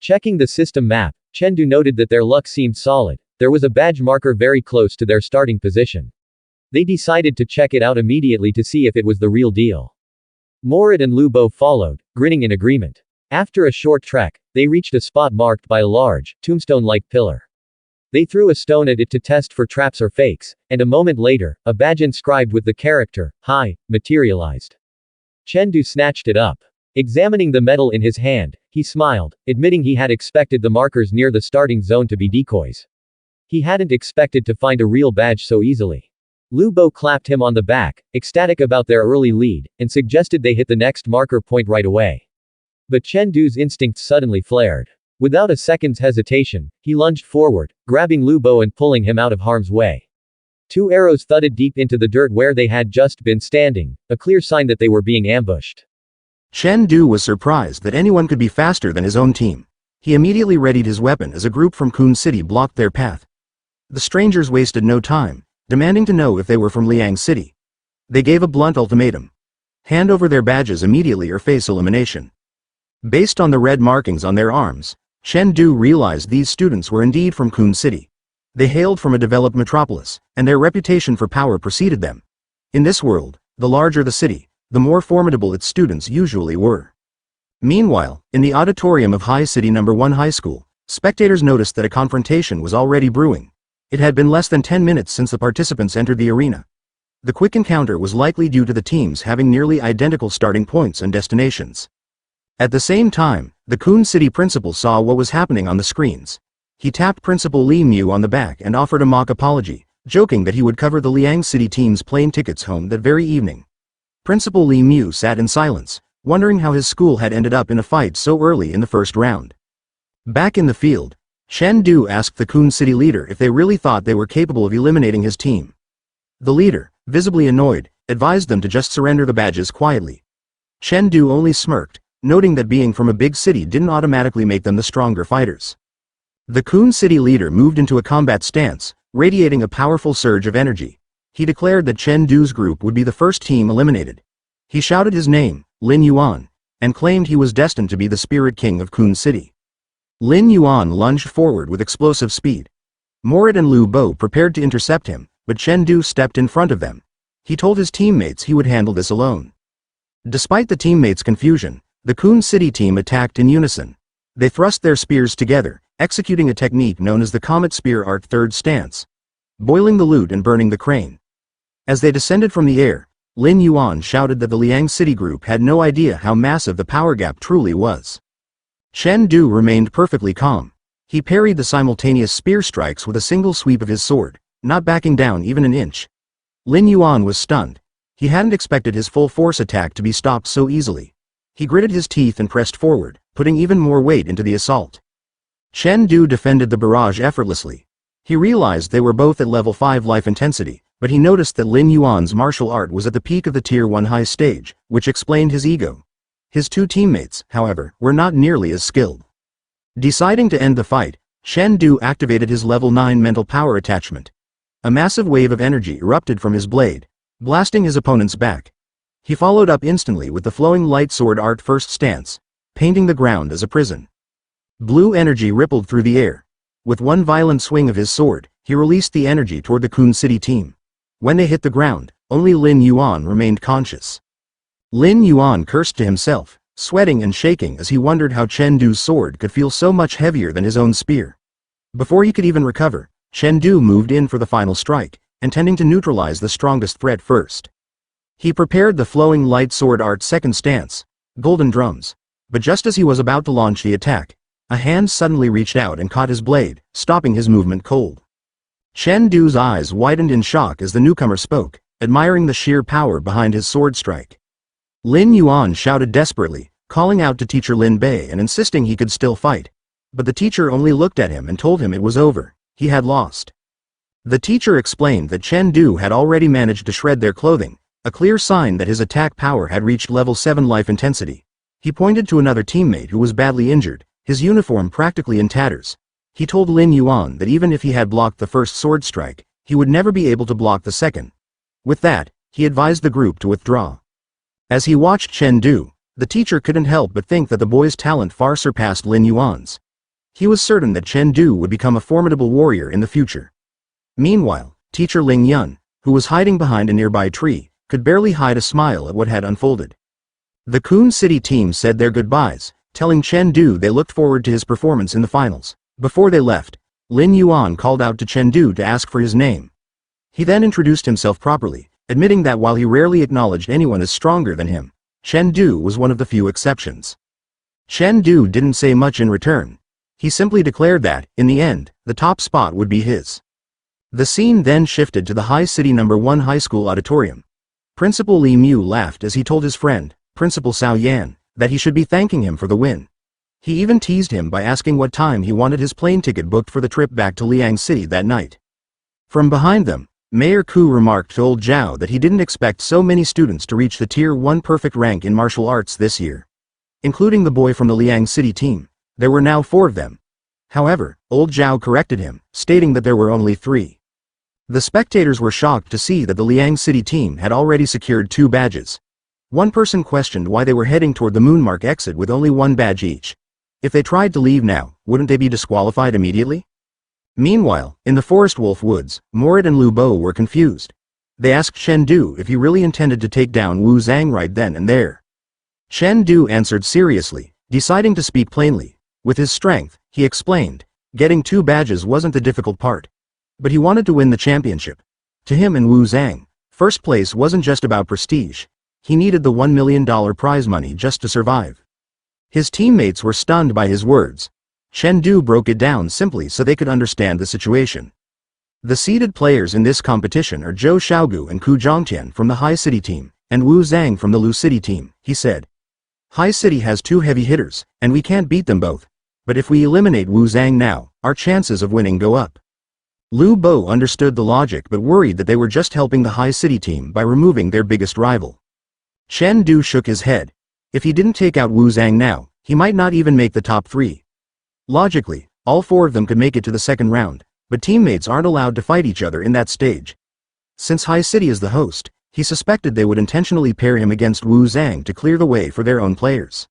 Checking the system map, Chen Du noted that their luck seemed solid. There was a badge marker very close to their starting position. They decided to check it out immediately to see if it was the real deal. Morit and Lu Bo followed, grinning in agreement. After a short trek, they reached a spot marked by a large, tombstone-like pillar. They threw a stone at it to test for traps or fakes, and a moment later, a badge inscribed with the character, "Hi," materialized. Chen Du snatched it up. Examining the metal in his hand, he smiled, admitting he had expected the markers near the starting zone to be decoys. He hadn't expected to find a real badge so easily. Lu Bo clapped him on the back, ecstatic about their early lead, and suggested they hit the next marker point right away. But Chen Du's instincts suddenly flared. Without a second's hesitation, he lunged forward, grabbing Lu Bo and pulling him out of harm's way. 2 arrows thudded deep into the dirt where they had just been standing, a clear sign that they were being ambushed. Chen Du was surprised that anyone could be faster than his own team. He immediately readied his weapon as a group from Kun City blocked their path. The strangers wasted no time, demanding to know if they were from Liang City. They gave a blunt ultimatum. Hand over their badges immediately or face elimination. Based on the red markings on their arms, Chen Du realized these students were indeed from Kun City. They hailed from a developed metropolis, and their reputation for power preceded them. In this world, the larger the city, the more formidable its students usually were. Meanwhile, in the auditorium of High City No. 1 High School, spectators noticed that a confrontation was already brewing. It had been less than 10 minutes since the participants entered the arena. The quick encounter was likely due to the teams having nearly identical starting points and destinations. At the same time, The Kun City principal saw what was happening on the screens. He tapped Principal Li Mu on the back and offered a mock apology, joking that he would cover the Liang City team's plane tickets home that very evening. Principal Li Mu sat in silence, wondering how his school had ended up in a fight so early in the first round. Back in the field, Chen Du asked the Kun City leader if they really thought they were capable of eliminating his team. The leader, visibly annoyed, advised them to just surrender the badges quietly. Chen Du only smirked, noting that being from a big city didn't automatically make them the stronger fighters. The Kun City leader moved into a combat stance, radiating a powerful surge of energy. He declared that Chen Du's group would be the first team eliminated. He shouted his name, Lin Yuan, and claimed he was destined to be the spirit king of Kun City. Lin Yuan lunged forward with explosive speed. Morit and Lu Bo prepared to intercept him, but Chen Du stepped in front of them. He told his teammates he would handle this alone. Despite the teammates' confusion, the Kun City team attacked in unison. They thrust their spears together, executing a technique known as the Comet Spear Art Third Stance, boiling the loot and burning the crane. As they descended from the air, Lin Yuan shouted that the Liang City group had no idea how massive the power gap truly was. Chen Du remained perfectly calm. He parried the simultaneous spear strikes with a single sweep of his sword, not backing down even an inch. Lin Yuan was stunned. He hadn't expected his full force attack to be stopped so easily. He gritted his teeth and pressed forward, putting even more weight into the assault. Chen Du defended the barrage effortlessly. He realized they were both at level 5 life intensity, but he noticed that Lin Yuan's martial art was at the peak of the Tier 1 high stage, which explained his ego. His two teammates, however, were not nearly as skilled. Deciding to end the fight, Chen Du activated his level 9 mental power attachment. A massive wave of energy erupted from his blade, blasting his opponent's back. He followed up instantly with the flowing light sword art first stance, painting the ground as a prison. Blue energy rippled through the air. With one violent swing of his sword, he released the energy toward the Kun City team. When they hit the ground, only Lin Yuan remained conscious. Lin Yuan cursed to himself, sweating and shaking as he wondered how Chen Du's sword could feel so much heavier than his own spear. Before he could even recover, Chen Du moved in for the final strike, intending to neutralize the strongest threat first. He prepared the flowing light sword art second stance, golden drums. But just as he was about to launch the attack, a hand suddenly reached out and caught his blade, stopping his movement cold. Chen Du's eyes widened in shock as the newcomer spoke, admiring the sheer power behind his sword strike. Lin Yuan shouted desperately, calling out to teacher Lin Bei and insisting he could still fight. But the teacher only looked at him and told him it was over. He had lost. The teacher explained that Chen Du had already managed to shred their clothing, a clear sign that his attack power had reached level 7 life intensity. He pointed to another teammate who was badly injured, his uniform practically in tatters. He told Lin Yuan that even if he had blocked the first sword strike, he would never be able to block the second. With that, he advised the group to withdraw. As he watched Chen Du, the teacher couldn't help but think that the boy's talent far surpassed Lin Yuan's. He was certain that Chen Du would become a formidable warrior in the future. Meanwhile, teacher Ling Yun, who was hiding behind a nearby tree, could barely hide a smile at what had unfolded. The Kun City team said their goodbyes, telling Chen Du they looked forward to his performance in the finals. Before they left, Lin Yuan called out to Chen Du to ask for his name. He then introduced himself properly, admitting that while he rarely acknowledged anyone as stronger than him, Chen Du was one of the few exceptions. Chen Du didn't say much in return. He simply declared that, in the end, the top spot would be his. The scene then shifted to the High City No. 1 high school auditorium. Principal Li Mu laughed as he told his friend, Principal Cao Yan, that he should be thanking him for the win. He even teased him by asking what time he wanted his plane ticket booked for the trip back to Liang City that night. From behind them, Mayor Ku remarked to old Zhao that he didn't expect so many students to reach the Tier 1 perfect rank in martial arts this year. Including the boy from the Liang City team, there were now 4 of them. However, old Zhao corrected him, stating that there were only 3. The spectators were shocked to see that the Liang City team had already secured 2 badges. One person questioned why they were heading toward the Moonmark exit with only 1 badge each. If they tried to leave now, wouldn't they be disqualified immediately? Meanwhile, in the Forest Wolf Woods, Morit and Lu Bo were confused. They asked Chen Du if he really intended to take down Wu Zhang right then and there. Chen Du answered seriously, deciding to speak plainly. With his strength, he explained, getting 2 badges wasn't the difficult part. But he wanted to win the championship. To him and Wu Zhang, first place wasn't just about prestige. He needed the $1 million prize money just to survive. His teammates were stunned by his words. Chen Du broke it down simply so they could understand the situation. The seeded players in this competition are Zhou Xiaogu and Ku Zhongtian from the High City team, and Wu Zhang from the Lu City team, he said. High City has 2 heavy hitters, and we can't beat them both. But if we eliminate Wu Zhang now, our chances of winning go up. Lu Bo understood the logic but worried that they were just helping the High City team by removing their biggest rival. Chen Du shook his head. If he didn't take out Wu Zhang now, he might not even make the top 3. Logically, all 4 of them could make it to the second round, but teammates aren't allowed to fight each other in that stage. Since High City is the host, he suspected they would intentionally pair him against Wu Zhang to clear the way for their own players.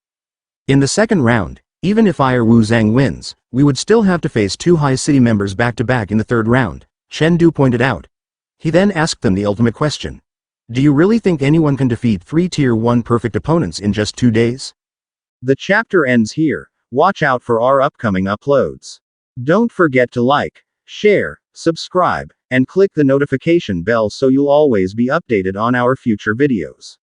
In the second round, even if I or Wu Zhang wins, we would still have to face 2 High City members back-to-back in the third round, Chen Du pointed out. He then asked them the ultimate question. Do you really think anyone can defeat 3 Tier 1 perfect opponents in just 2 days? The chapter ends here. Watch out for our upcoming uploads. Don't forget to like, share, subscribe, and click the notification bell so you'll always be updated on our future videos.